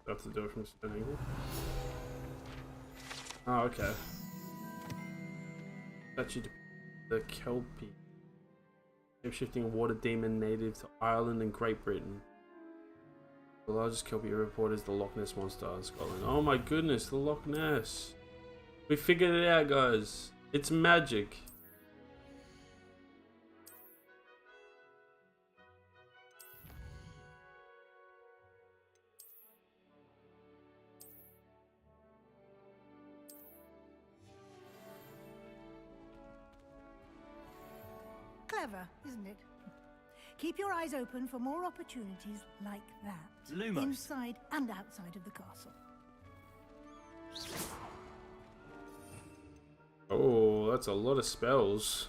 Do I have to do it from spinning? Oh, okay. Statue to the Kelpie. Shape-shifting water demon native to Ireland and Great Britain. The largest Kelpie report is the Loch Ness Monster in Scotland. Oh my goodness, the Loch Ness. We figured it out, guys. It's magic. Clever, isn't it? Keep your eyes open for more opportunities like that. Lumos. Inside and outside of the castle. Oh, that's a lot of spells.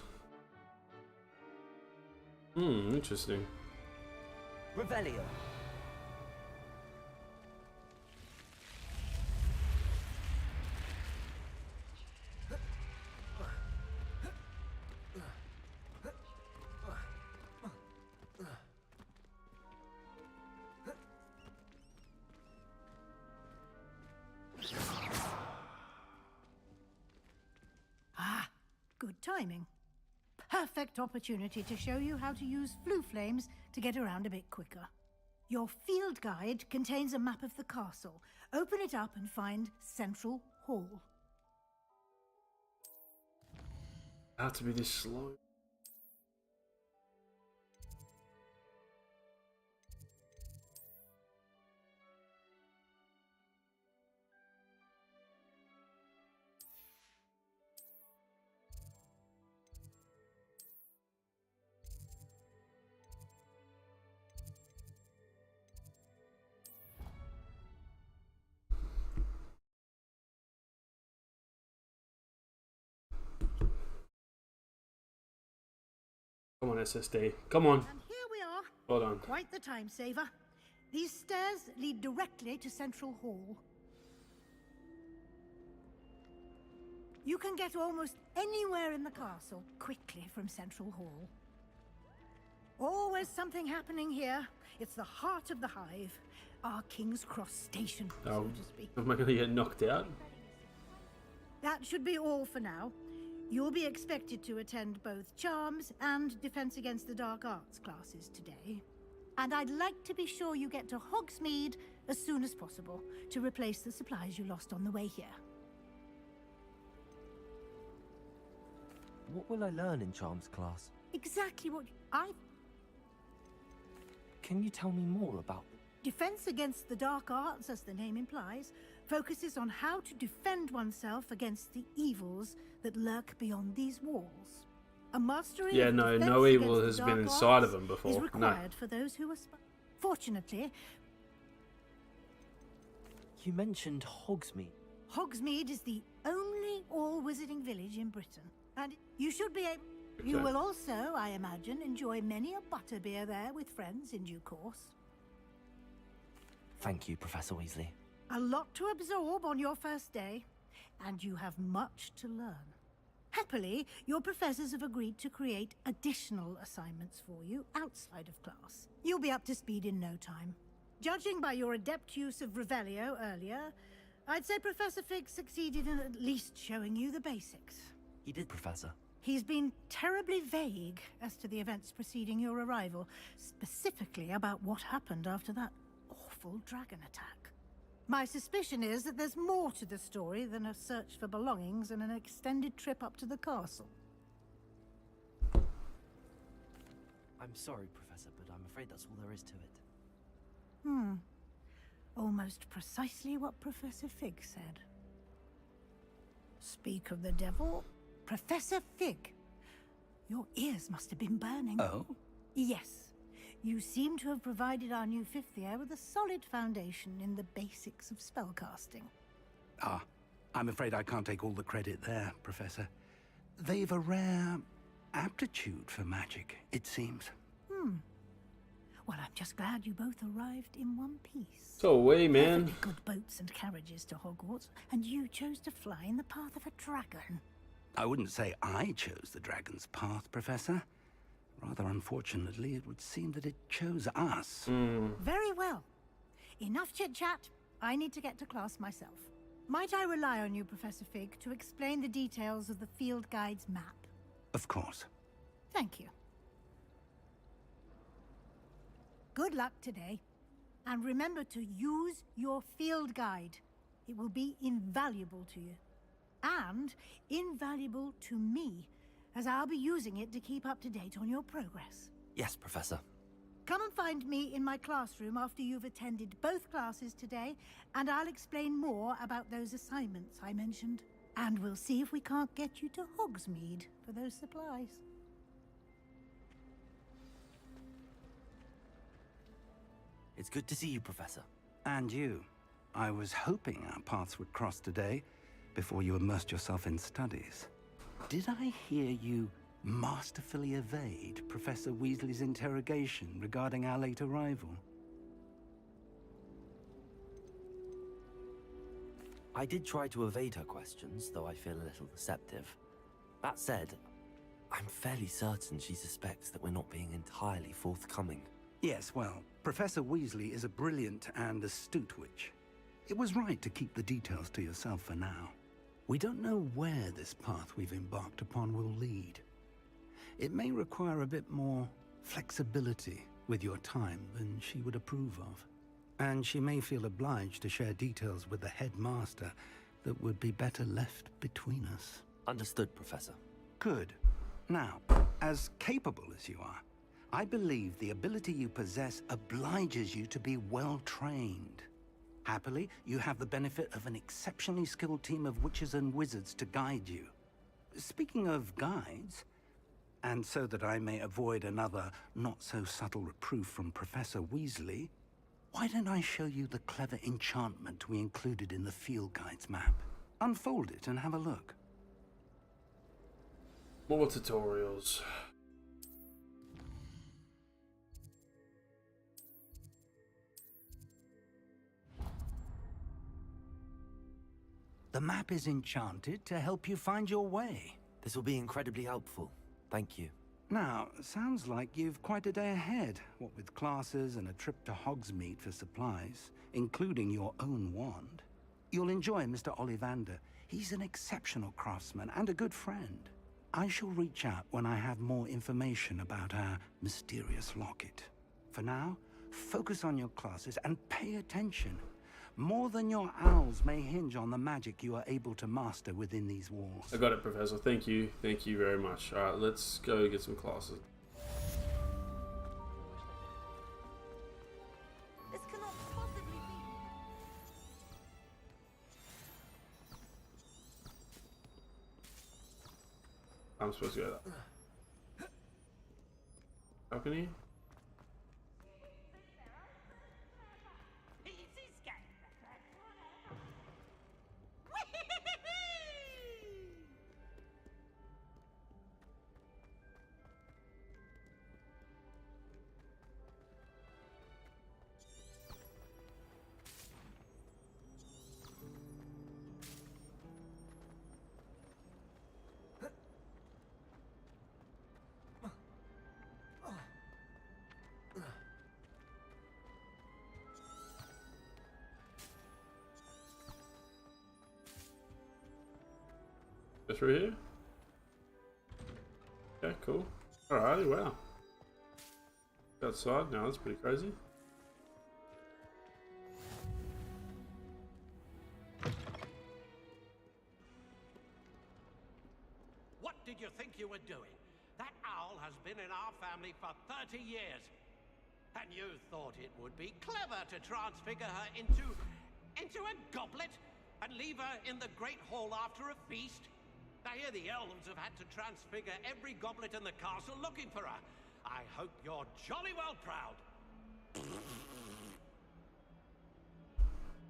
Interesting. Revelio. Good timing. Perfect opportunity to show you how to use flue flames to get around a bit quicker. Your field guide contains a map of the castle. Open it up and find Central Hall. How to be this slow? Come on, SSD. Come on. And here we are. Hold on. Quite the time saver. These stairs lead directly to Central Hall. You can get almost anywhere in the castle quickly from Central Hall. Always something happening here. It's the heart of the hive. Our King's Cross station, so to speak. Am I going to get knocked out? That should be all for now. You'll be expected to attend both Charms and Defense Against the Dark Arts classes today. And I'd like to be sure you get to Hogsmeade as soon as possible to replace the supplies you lost on the way here. What will I learn in Charms class? Exactly what Can you tell me more about Defense Against the Dark Arts, as the name implies, focuses on how to defend oneself against the evils that lurk beyond these walls. A mastery of no defense evil against has the been dark inside arts of them before. is No. required for those who aspire. Fortunately, You mentioned Hogsmeade. Hogsmeade is the only all-wizarding village in Britain, and you should be able... You Okay. will also, I imagine, enjoy many a butterbeer there with friends in due course. Thank you, Professor Weasley. A lot to absorb on your first day, and you have much to learn. Happily, your professors have agreed to create additional assignments for you outside of class. You'll be up to speed in no time. Judging by your adept use of Revelio earlier, I'd say Professor Fig succeeded in at least showing you the basics. He did, Professor. He's been terribly vague as to the events preceding your arrival, specifically about what happened after that awful dragon attack. My suspicion is that there's more to the story than a search for belongings and an extended trip up to the castle. I'm sorry, Professor, but I'm afraid that's all there is to it. Almost precisely what Professor Fig said. Speak of the devil, Professor Fig. Your ears must have been burning. Oh? Yes. You seem to have provided our new fifth year with a solid foundation in the basics of spellcasting. Ah, I'm afraid I can't take all the credit there, Professor. They've a rare aptitude for magic, it seems. Well, I'm just glad you both arrived in one piece. So away, man. Perfectly good boats and carriages to Hogwarts, and you chose to fly in the path of a dragon. I wouldn't say I chose the dragon's path, Professor. Rather unfortunately, it would seem that it chose us. Very well. Enough chit-chat. I need to get to class myself. Might I rely on you, Professor Fig, to explain the details of the field guide's map? Of course. Thank you. Good luck today. And remember to use your field guide. It will be invaluable to you. And invaluable to me, as I'll be using it to keep up to date on your progress. Yes, Professor. Come and find me in my classroom after you've attended both classes today, and I'll explain more about those assignments I mentioned. And we'll see if we can't get you to Hogsmeade for those supplies. It's good to see you, Professor. And you. I was hoping our paths would cross today, before you immersed yourself in studies. Did I hear you masterfully evade Professor Weasley's interrogation regarding our late arrival? I did try to evade her questions, though I feel a little deceptive. That said, I'm fairly certain she suspects that we're not being entirely forthcoming. Yes, well, Professor Weasley is a brilliant and astute witch. It was right to keep the details to yourself for now. We don't know where this path we've embarked upon will lead. It may require a bit more flexibility with your time than she would approve of. And she may feel obliged to share details with the headmaster that would be better left between us. Understood, Professor. Good. Now, as capable as you are, I believe the ability you possess obliges you to be well trained. Happily, you have the benefit of an exceptionally skilled team of witches and wizards to guide you. Speaking of guides, and so that I may avoid another not-so-subtle reproof from Professor Weasley, why don't I show you the clever enchantment we included in the field guide's map? Unfold it and have a look. More tutorials. The map is enchanted to help you find your way. This will be incredibly helpful. Thank you. Now, sounds like you've quite a day ahead, what with classes and a trip to Hogsmeade for supplies, including your own wand. You'll enjoy Mr. Ollivander. He's an exceptional craftsman and a good friend. I shall reach out when I have more information about our mysterious locket. For now, focus on your classes and pay attention. More than your owls may hinge on the magic you are able to master within these walls. I got it, Professor. Thank you. Thank you very much. Alright, let's go get some classes. This cannot possibly be. I'm supposed to go that. Balcony? Go through here? Okay, cool. Alrighty, wow. Outside now, that's pretty crazy. What did you think you were doing? That owl has been in our family for 30 years. And you thought it would be clever to transfigure her into a goblet and leave her in the Great Hall after a feast? I hear the elves have had to transfigure every goblet in the castle looking for her. I hope you're jolly well proud.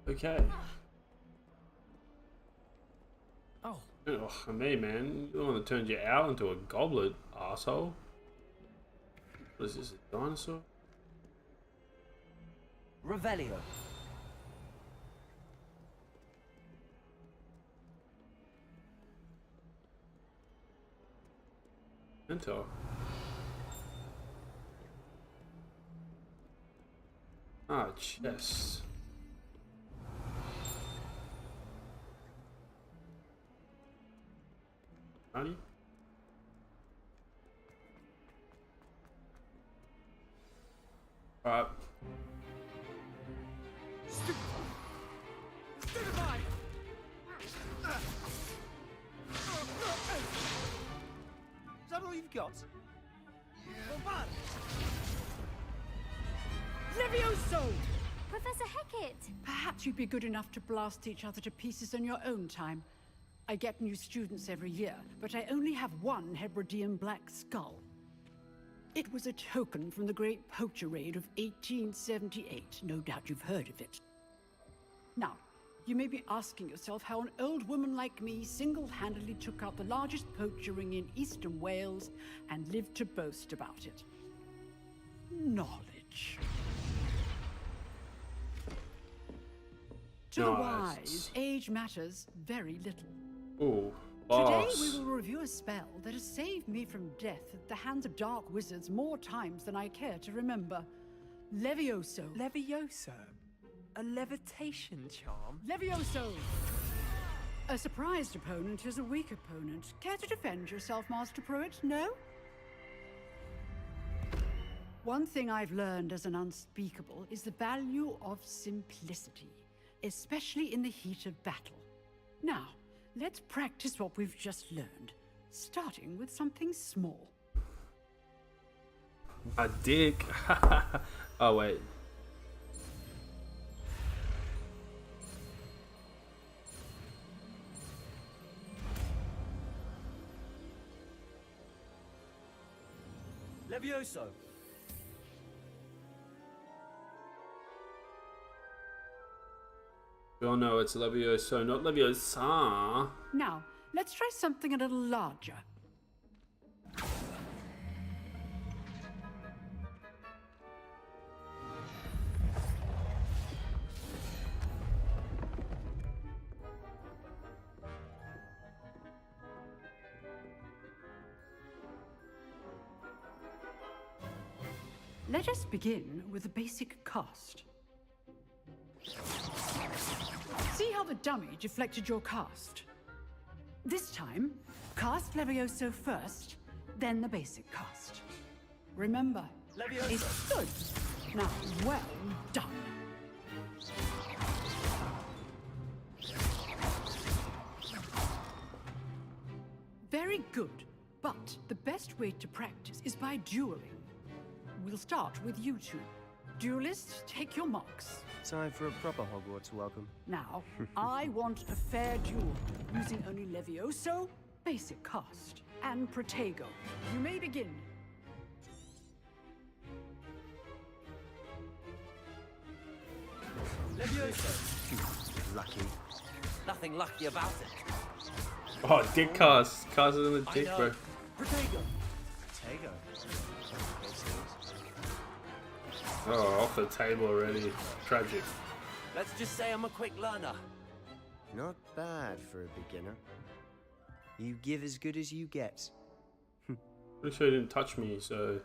Okay. Oh. Oh, me, man. You're the one that turned your owl into a goblet, asshole. What is this, a dinosaur? Revelio. Mentor. Ah, chest. Honey? Alright. Stupefy! Is that all you've got? Levioso! Professor Hecat! Perhaps you'd be good enough to blast each other to pieces in your own time. I get new students every year, but I only have one Hebridean black skull. It was a token from the Great Poacher Raid of 1878. No doubt you've heard of it. Now, you may be asking yourself how an old woman like me single-handedly took out the largest poacher ring in eastern Wales and lived to boast about it. Knowledge. To the wise, age matters very little. Ooh, Today boss. we will review a spell that has saved me from death at the hands of dark wizards more times than I care to remember. Levioso. Levioso? A levitation charm? Levioso! A surprised opponent is a weak opponent. Care to defend yourself, Master Pruitt? No? One thing I've learned as an unspeakable is the value of simplicity, especially in the heat of battle. Now, let's practice what we've just learned. starting with something small. A dick. Oh, wait. Levioso. We all know it's Levioso, not Leviosa. Now, let's try something a little larger. Let us begin with the basic cast. See how the dummy deflected your cast? This time, cast Levioso first, then the basic cast. Remember, it's good. Now, well done. Very good, but the best way to practice is by dueling. We'll start with you two. Duelists, take your marks. Time for a proper Hogwarts welcome. Now, I want a fair duel, using only Levioso, basic cast, and Protego. You may begin. Levioso. Lucky. Nothing lucky about it. Oh, dick cast. Cast it in the dick, bro. Protego. Protego. Oh, off the table already. Tragic. Let's just say I'm a quick learner. Not bad for a beginner. You give as good as you get. Pretty sure he didn't touch me, so...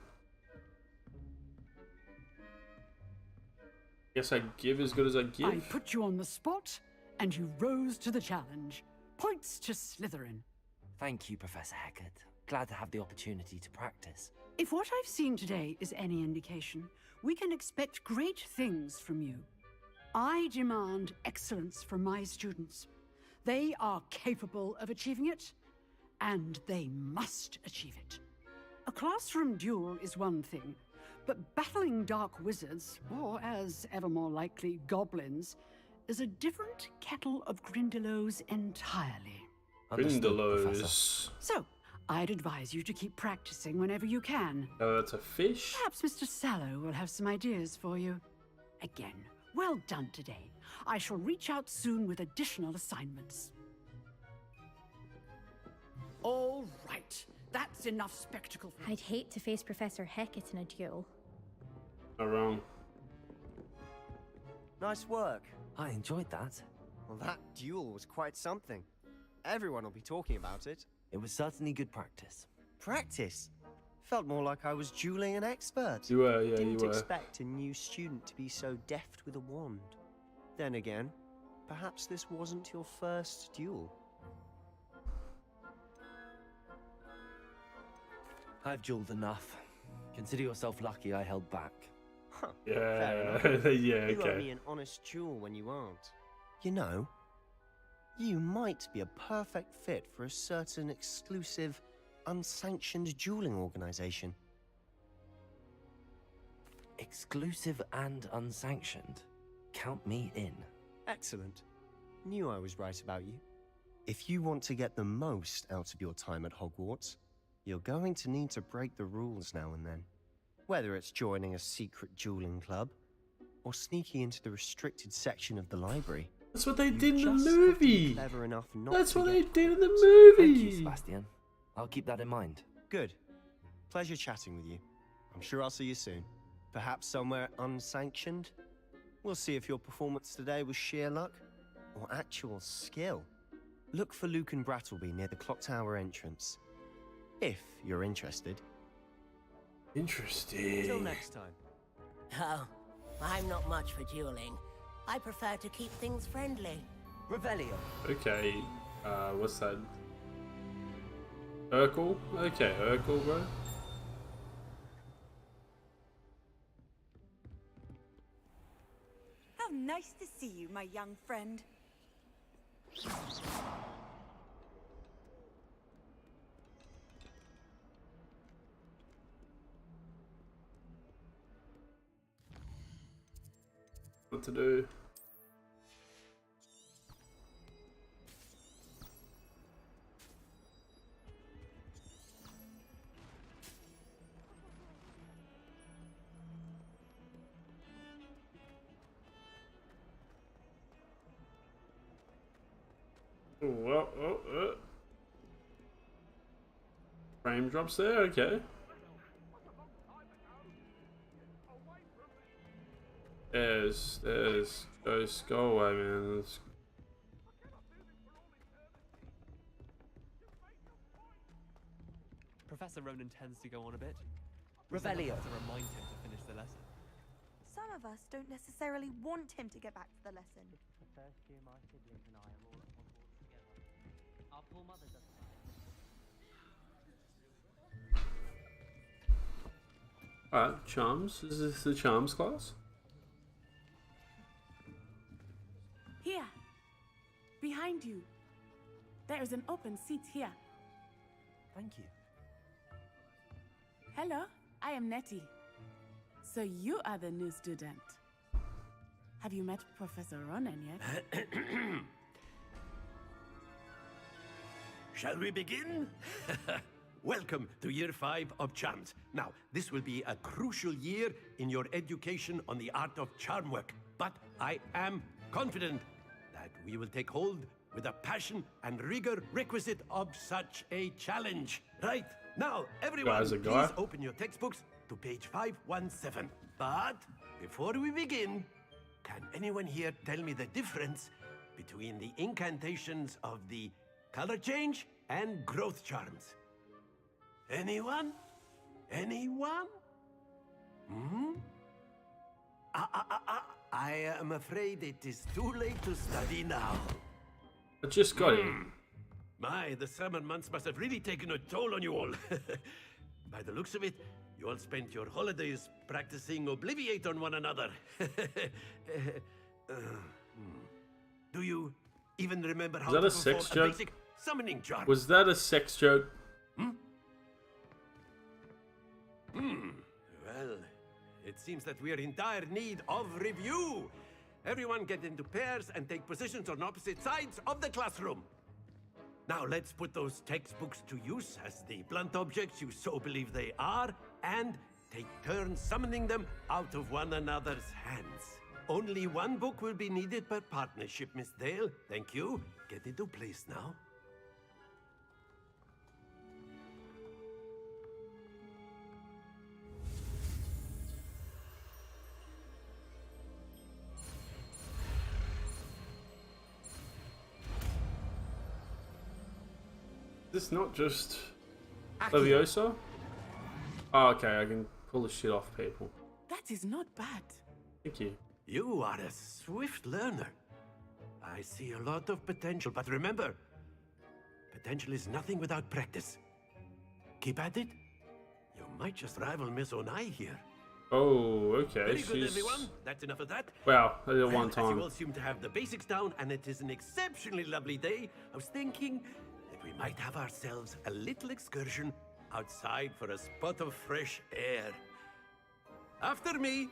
Guess I give as good as I give. I put you on the spot, and you rose to the challenge. Points to Slytherin. Thank you, Professor Hecat. Glad to have the opportunity to practice. If what I've seen today is any indication, we can expect great things from you. I demand excellence from my students. They are capable of achieving it, and they must achieve it. A classroom duel is one thing, but battling dark wizards, or as ever more likely, goblins, is a different kettle of Grindylows entirely. Grindylows. So, I'd advise you to keep practicing whenever you can. Oh, that's a fish? Perhaps Mr. Sallow will have some ideas for you. Again, well done today. I shall reach out soon with additional assignments. All right, that's enough spectacle. I'd hate to face Professor Hecat in a duel. Not wrong. Nice work. I enjoyed that. Well, that duel was quite something. Everyone will be talking about it. It was certainly good practice. Practice? Felt more like I was dueling an expert. You were, yeah, Didn't you were. expect a new student to be so deft with a wand. Then again, perhaps this wasn't your first duel. I've dueled enough. Consider yourself lucky I held back. Huh. Yeah, Fair enough. yeah, You owe okay. me an honest duel when you aren't. You know, you might be a perfect fit for a certain exclusive, unsanctioned dueling organization. Exclusive and unsanctioned. Count me in. Excellent. Knew I was right about you. If you want to get the most out of your time at Hogwarts, you're going to need to break the rules now and then. Whether it's joining a secret dueling club, or sneaking into the restricted section of the library. That's what they did in the just have to be movie. clever enough not That's to what get they did in the caught. movie. Thank you, Sebastian. I'll keep that in mind. Good. Pleasure chatting with you. I'm sure I'll see you soon. Perhaps somewhere unsanctioned? We'll see if your performance today was sheer luck or actual skill. Look for Luke and Brattleby near the clock tower entrance. If you're interested. Interesting. Till next time. Oh, I'm not much for dueling. I prefer to keep things friendly. Revelio. Okay, what's that? Urkel? Okay, Urkel, bro. How nice to see you, my young friend. what to do. Frame drops there, okay. There's go away, man. Professor Ronan tends to go on a bit. Revelio. To remind him to finish the lesson. Some of us don't necessarily want him to get back to the lesson. The first year my siblings and I are all on board together. Our poor mother doesn't. Alright, charms. Is this the charms class? Here. Behind you. There is an open seat here. Thank you. Hello, I am Nettie. So you are the new student. Have you met Professor Ronan yet? Shall we begin? Welcome to Year 5 of Charms. Now, this will be a crucial year in your education on the art of charm work. But I am confident that we will take hold with the passion and rigor requisite of such a challenge. Right, now, everyone, please open your textbooks to page 517. But before we begin, can anyone here tell me the difference between the incantations of the color change and growth charms? Anyone? Anyone? Hmm? I am afraid it is too late to study now. I just got it. My, the summer months must have really taken a toll on you all. By the looks of it, you all spent your holidays practicing Obliviate on one another. Do you even remember how Was that to a sex perform a joke? basic summoning charm? Was that a sex joke? Well, it seems that we are in dire need of review. Everyone get into pairs and take positions on opposite sides of the classroom. Now let's put those textbooks to use as the blunt objects you so believe they are, and take turns summoning them out of one another's hands. Only one book will be needed per partnership, Miss Dale. Thank you. Get into place now. This not just Leviosa? Oh, okay, I can pull the shit off people. That is not bad. Thank you. You are a swift learner. I see a lot of potential, but remember, potential is nothing without practice. Keep at it. You might just rival Miss Onai here. Oh, okay. Very good, everyone. That's enough of that. Wow, I did it one As time. you all seem to have the basics down, and it is an exceptionally lovely day, I was thinking that we might have ourselves a little excursion outside for a spot of fresh air. After me.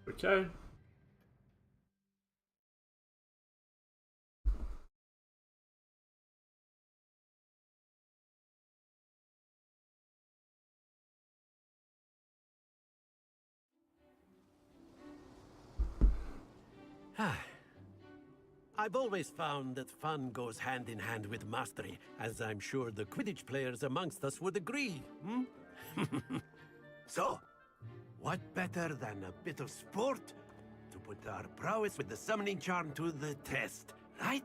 Okay. I've always found that fun goes hand in hand with mastery, as I'm sure the Quidditch players amongst us would agree. So, what better than a bit of sport to put our prowess with the summoning charm to the test, right?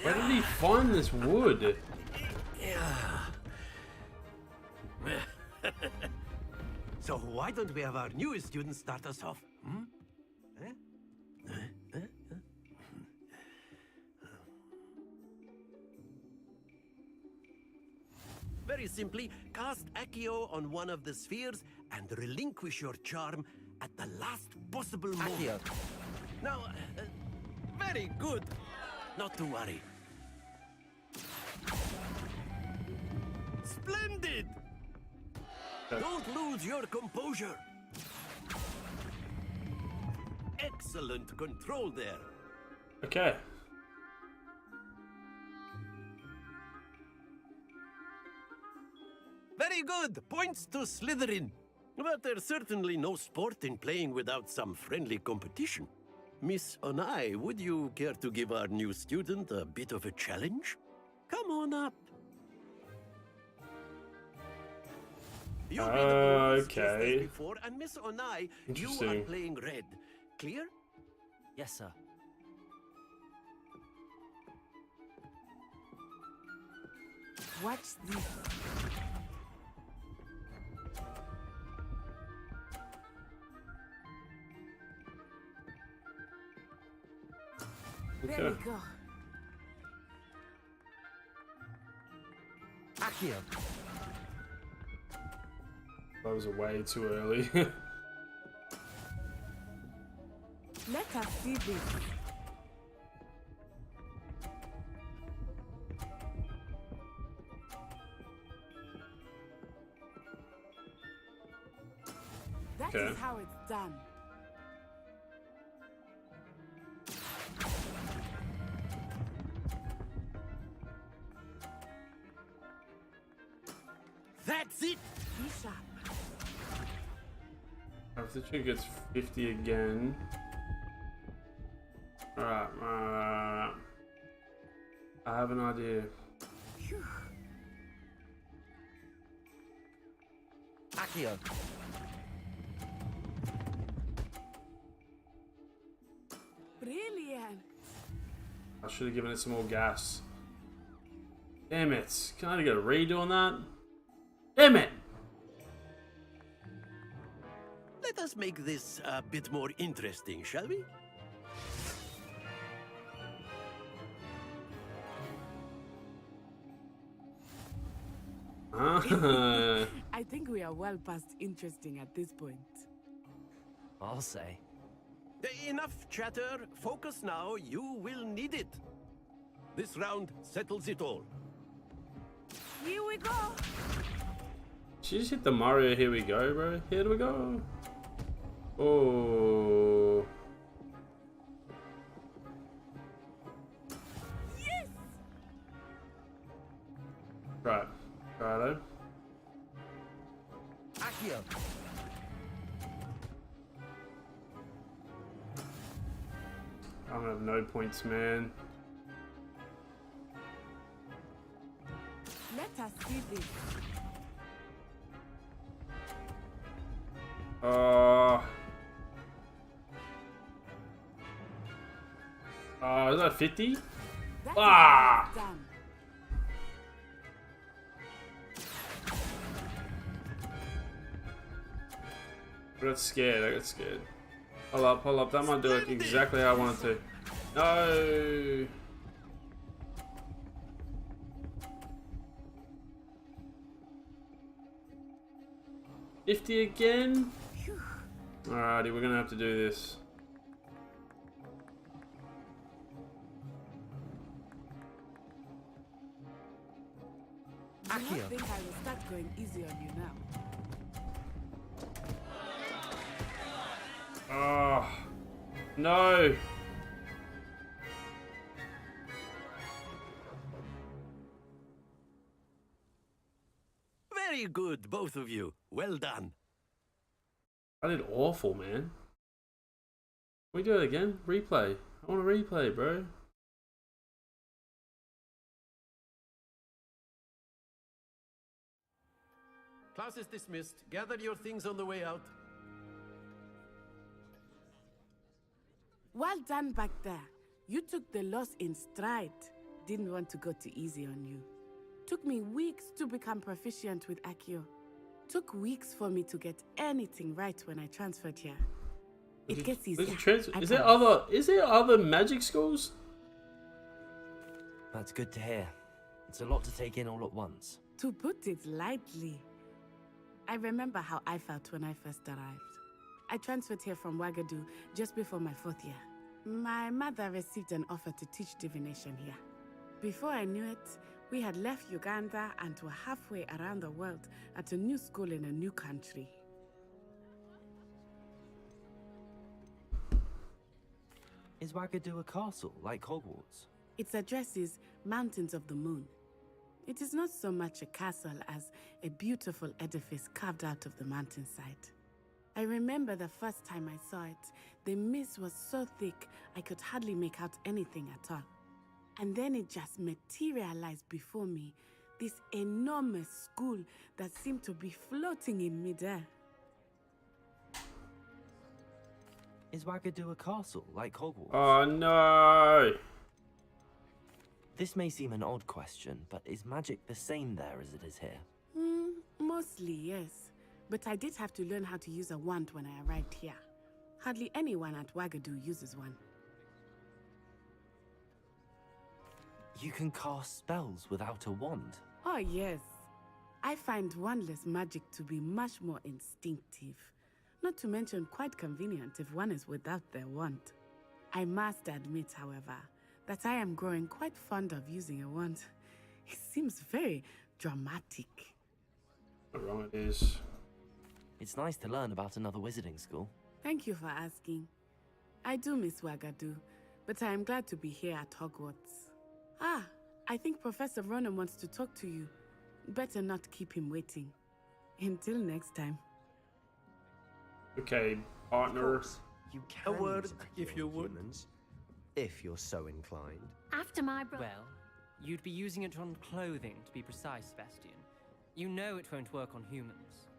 Where did he find this wood? So why don't we have our newest student start us off? Very simply, cast Accio on one of the spheres and relinquish your charm at the last possible moment. Accio. Now, very good. Not to worry. Splendid! Don't lose your composure. Excellent control there. Okay. Very good. Points to Slytherin. But there's certainly no sport in playing without some friendly competition. Miss Onai, would you care to give our new student a bit of a challenge? Come on up. You've been the police just as before, and Miss Onai, you are playing red. Clear? Yes, sir. Watch this. Okay. There we go. Accio. That was way too early. Let us see this. That is how it's done. That's it. Be sharp. If the chick gets 50 again. Alright, I have an idea. Accio. Brilliant. I should have given it some more gas. Damn it. Can I get a redo on that? Damn it! Let us make this a bit more interesting, shall we? I think we are well past interesting at this point. I'll say. Enough chatter. Focus now. You will need it. This round settles it all. Here we go. She just hit the Mario here we go, bro. Here we go. Oh. Yes. Right. Righto. Accio. I'm gonna have no points, man. Let us see this. Is that 50? That Ah! is done. I got scared. I got scared. Hold up, hold up. That might do it exactly how I want it to. No. $50 again? Alrighty, we're gonna have to do this. I don't think I will start going easy on you now. Oh, no. Very good, both of you. Well done. I did awful, man. Can we do it again? Replay. I want to replay, bro. Class is dismissed. Gather your things on the way out. Well done back there. You took the loss in stride. Didn't want to go too easy on you. Took me weeks to become proficient with Accio. Took weeks for me to get anything right when I transferred here. It gets easier. Is there other magic schools? That's good to hear. It's a lot to take in all at once. To put it lightly, I remember how I felt when I first arrived. I transferred here from Wagadu just before my 4th year. My mother received an offer to teach divination here. Before I knew it, We had left Uganda and were halfway around the world at a new school in a new country. Is Wagadu a castle, like Hogwarts? Its address is Mountains of the Moon. It is not so much a castle as a beautiful edifice carved out of the mountainside. I remember the first time I saw it, the mist was so thick I could hardly make out anything at all. And then it just materialized before me, this enormous school that seemed to be floating in midair. Is Wagadu a castle, like Hogwarts? Oh no! This may seem an odd question, but is magic the same there as it is here? Mostly, yes. But I did have to learn how to use a wand when I arrived here. Hardly anyone at Wagadu uses one. You can cast spells without a wand? Oh, yes. I find wandless magic to be much more instinctive. Not to mention quite convenient if one is without their wand. I must admit, however, that I am growing quite fond of using a wand. It seems very dramatic. Right, it is. It's nice to learn about another wizarding school. Thank you for asking. I do miss Wagadu, but I am glad to be here at Hogwarts. Ah, I think Professor Ronan wants to talk to you. Better not keep him waiting. Until next time. Okay, partner. You can A word, use if you would. humans, if you're so inclined. After my brother. Well, you'd be using it on clothing, to be precise, Sebastian. You know it won't work on humans.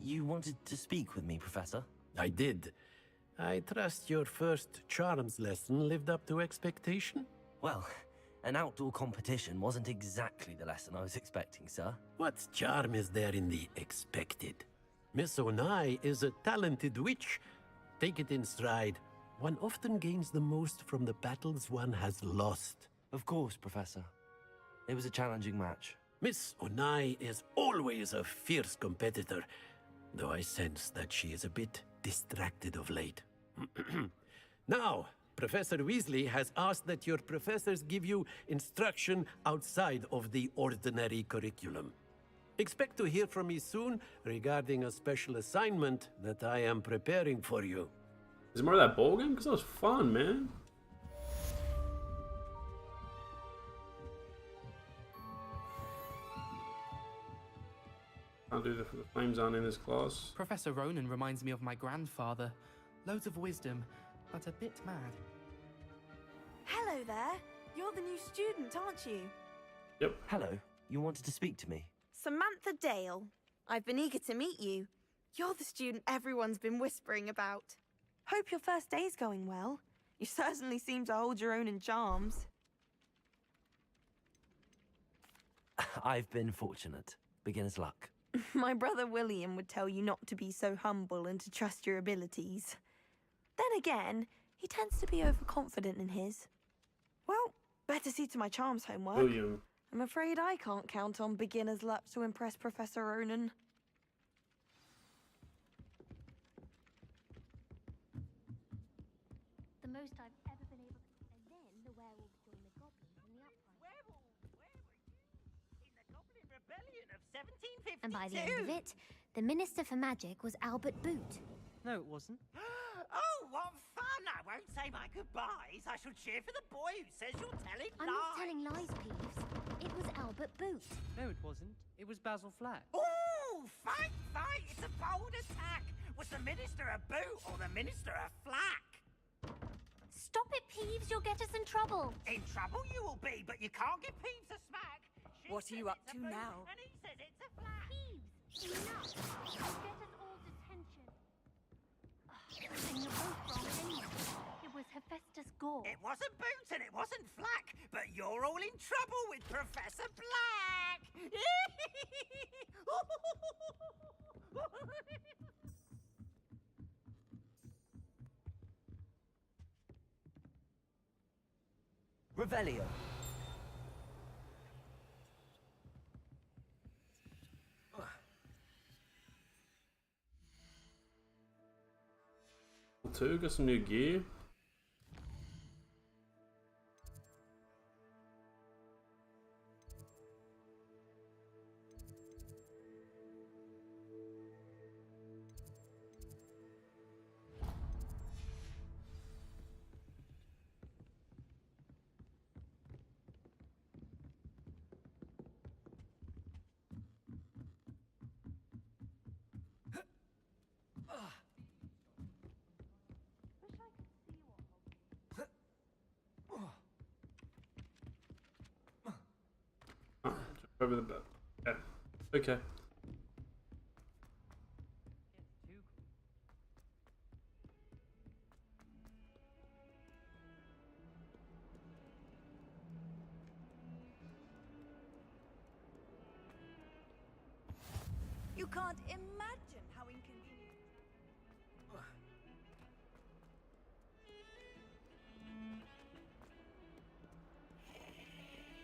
You wanted to speak with me, Professor? I did. I trust your first charms lesson lived up to expectation? Well, an outdoor competition wasn't exactly the lesson I was expecting, sir. What charm is there in the expected? Miss Onai is a talented witch. Take it in stride. One often gains the most from the battles one has lost. Of course, Professor. It was a challenging match. Miss Onai is always a fierce competitor, though I sense that she is a bit distracted of late. Now, Professor Weasley has asked that your professors give you instruction outside of the ordinary curriculum. Expect to hear from me soon regarding a special assignment that I am preparing for you. Is it more of that ball game? Because that was fun, man. Can't do the flames aren't in this class. Professor Ronan reminds me of my grandfather. Loads of wisdom, but a bit mad. Hello there. You're the new student, aren't you? Yep. Hello. You wanted to speak to me? Samantha Dale. I've been eager to meet you. You're the student everyone's been whispering about. Hope your first day's going well. You certainly seem to hold your own in charms. I've been fortunate. Beginner's luck. My brother William would tell you not to be so humble and to trust your abilities. Then again, he tends to be overconfident in his. Well, better see to my charms homework. William. I'm afraid I can't count on beginner's luck to impress Professor Ronan. The most I've ever been able to... And then the werewolves joined the goblins in the uprising. Werewolves? Where were you? In the Goblin Rebellion of 1752? And by the end of it, the Minister for Magic was Albert Boot. No, it wasn't. Oh, what fun! I won't say my goodbyes. I shall cheer for the boy who says you're telling I'm lies. not telling lies, Peeves. It was Albert Boot. No, it wasn't. It was Basil Flack. Ooh, fight, fight! It's a bold attack. Was the Minister a boot or the Minister a flack? Stop it, Peeves. You'll get us in trouble. In trouble you will be, but you can't give Peeves a smack. What are you up to now? And he says it's a flack. Peeves, enough. You'll get us all detention. And you're both wrong anyway. It was Hephaestus Gore. It wasn't Boot and it wasn't Flack, but you're all in trouble with Professor Black! Revelio. Two, got some new gear. Over the bed. Yeah. Okay. You can't imagine how inconvenient.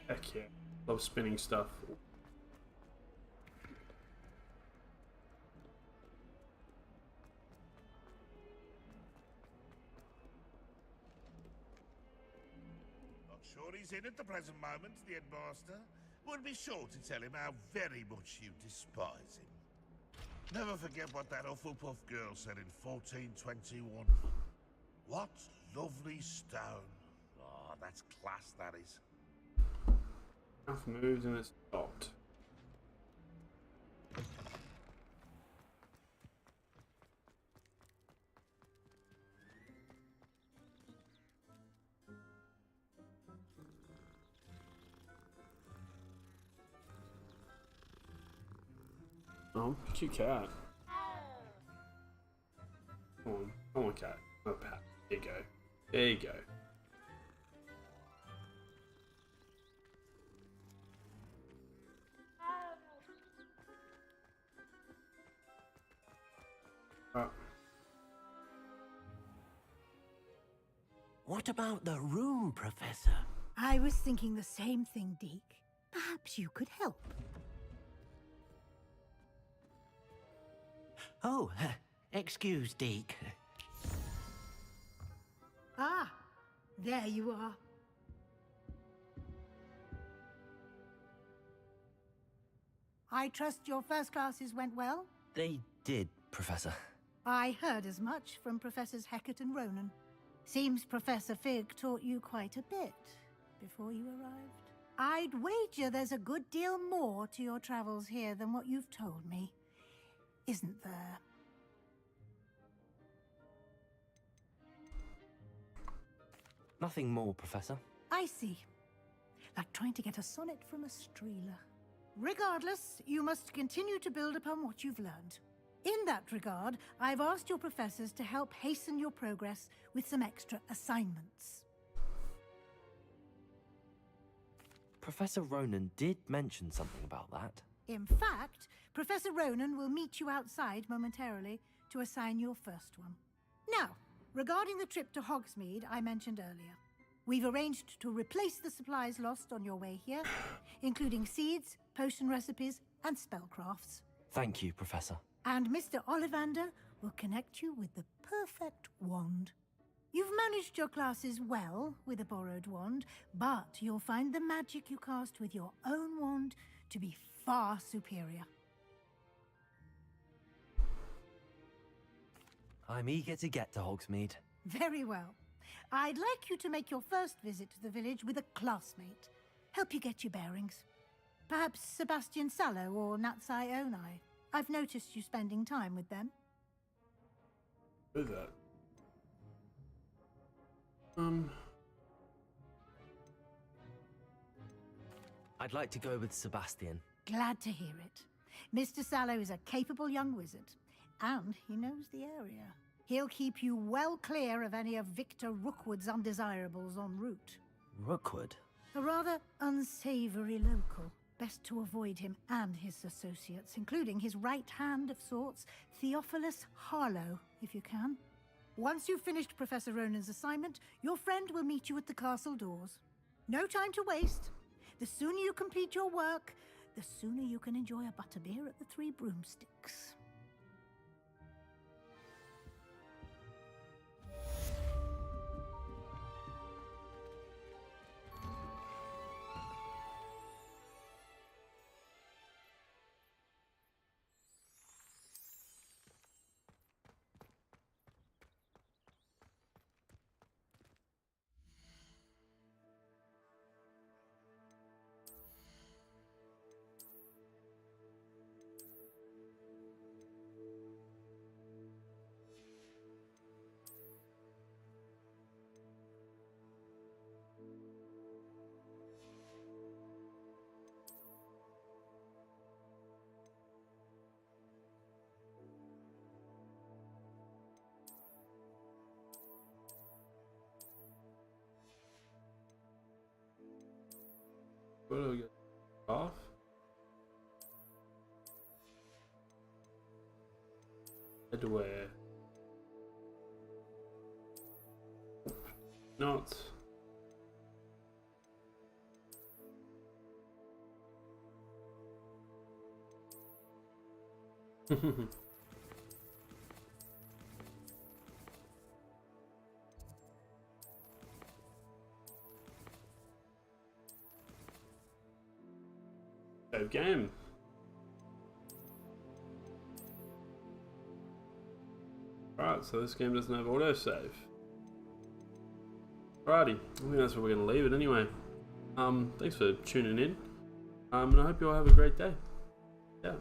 Heck yeah. Love spinning stuff. Not sure he's in at the present moment, the headmaster. Would be sure to tell him how very much you despise him. Never forget what that Hufflepuff girl said in 1421. What lovely stone. Oh, that's class, that is. Mouth moved and it stopped. Oh, cute cat. Come on, cat. Oh, pat. There you go. There you go. What about the room, Professor? I was thinking the same thing, Deke. Perhaps you could help. Oh, excuse, Deke. Ah, there you are. I trust your first classes went well? They did, Professor. I heard as much from Professors Hecat and Ronan. Seems Professor Fig taught you quite a bit before you arrived. I'd wager there's a good deal more to your travels here than what you've told me. Isn't there? Nothing more, Professor. I see. Like trying to get a sonnet from a streeler. Regardless, you must continue to build upon what you've learned. In that regard, I've asked your professors to help hasten your progress with some extra assignments. Professor Ronan did mention something about that. In fact, Professor Ronan will meet you outside momentarily to assign your first one. Now, regarding the trip to Hogsmeade I mentioned earlier, we've arranged to replace the supplies lost on your way here, including seeds, potion recipes, and spellcrafts. Thank you, Professor. And Mr. Ollivander will connect you with the perfect wand. You've managed your classes well with a borrowed wand, but you'll find the magic you cast with your own wand to be far superior. I'm eager to get to Hogsmeade. Very well. I'd like you to make your first visit to the village with a classmate. Help you get your bearings. Perhaps Sebastian Sallow or Natsai Onai. I've noticed you spending time with them. Who's that? I'd like to go with Sebastian. Glad to hear it. Mr. Sallow is a capable young wizard, and he knows the area. He'll keep you well clear of any of Victor Rookwood's undesirables en route. Rookwood? A rather unsavory local. Best to avoid him and his associates, including his right hand of sorts, Theophilus Harlow, if you can. Once you've finished Professor Ronan's assignment, your friend will meet you at the castle doors. No time to waste. The sooner you complete your work, the sooner you can enjoy a butterbeer at the Three Broomsticks. Where do we go? Off? Head to where? Not. Save game. Alright, so this game doesn't have autosave. Alrighty, I think that's where we're going to leave it anyway. Thanks for tuning in. And I hope you all have a great day. Yeah.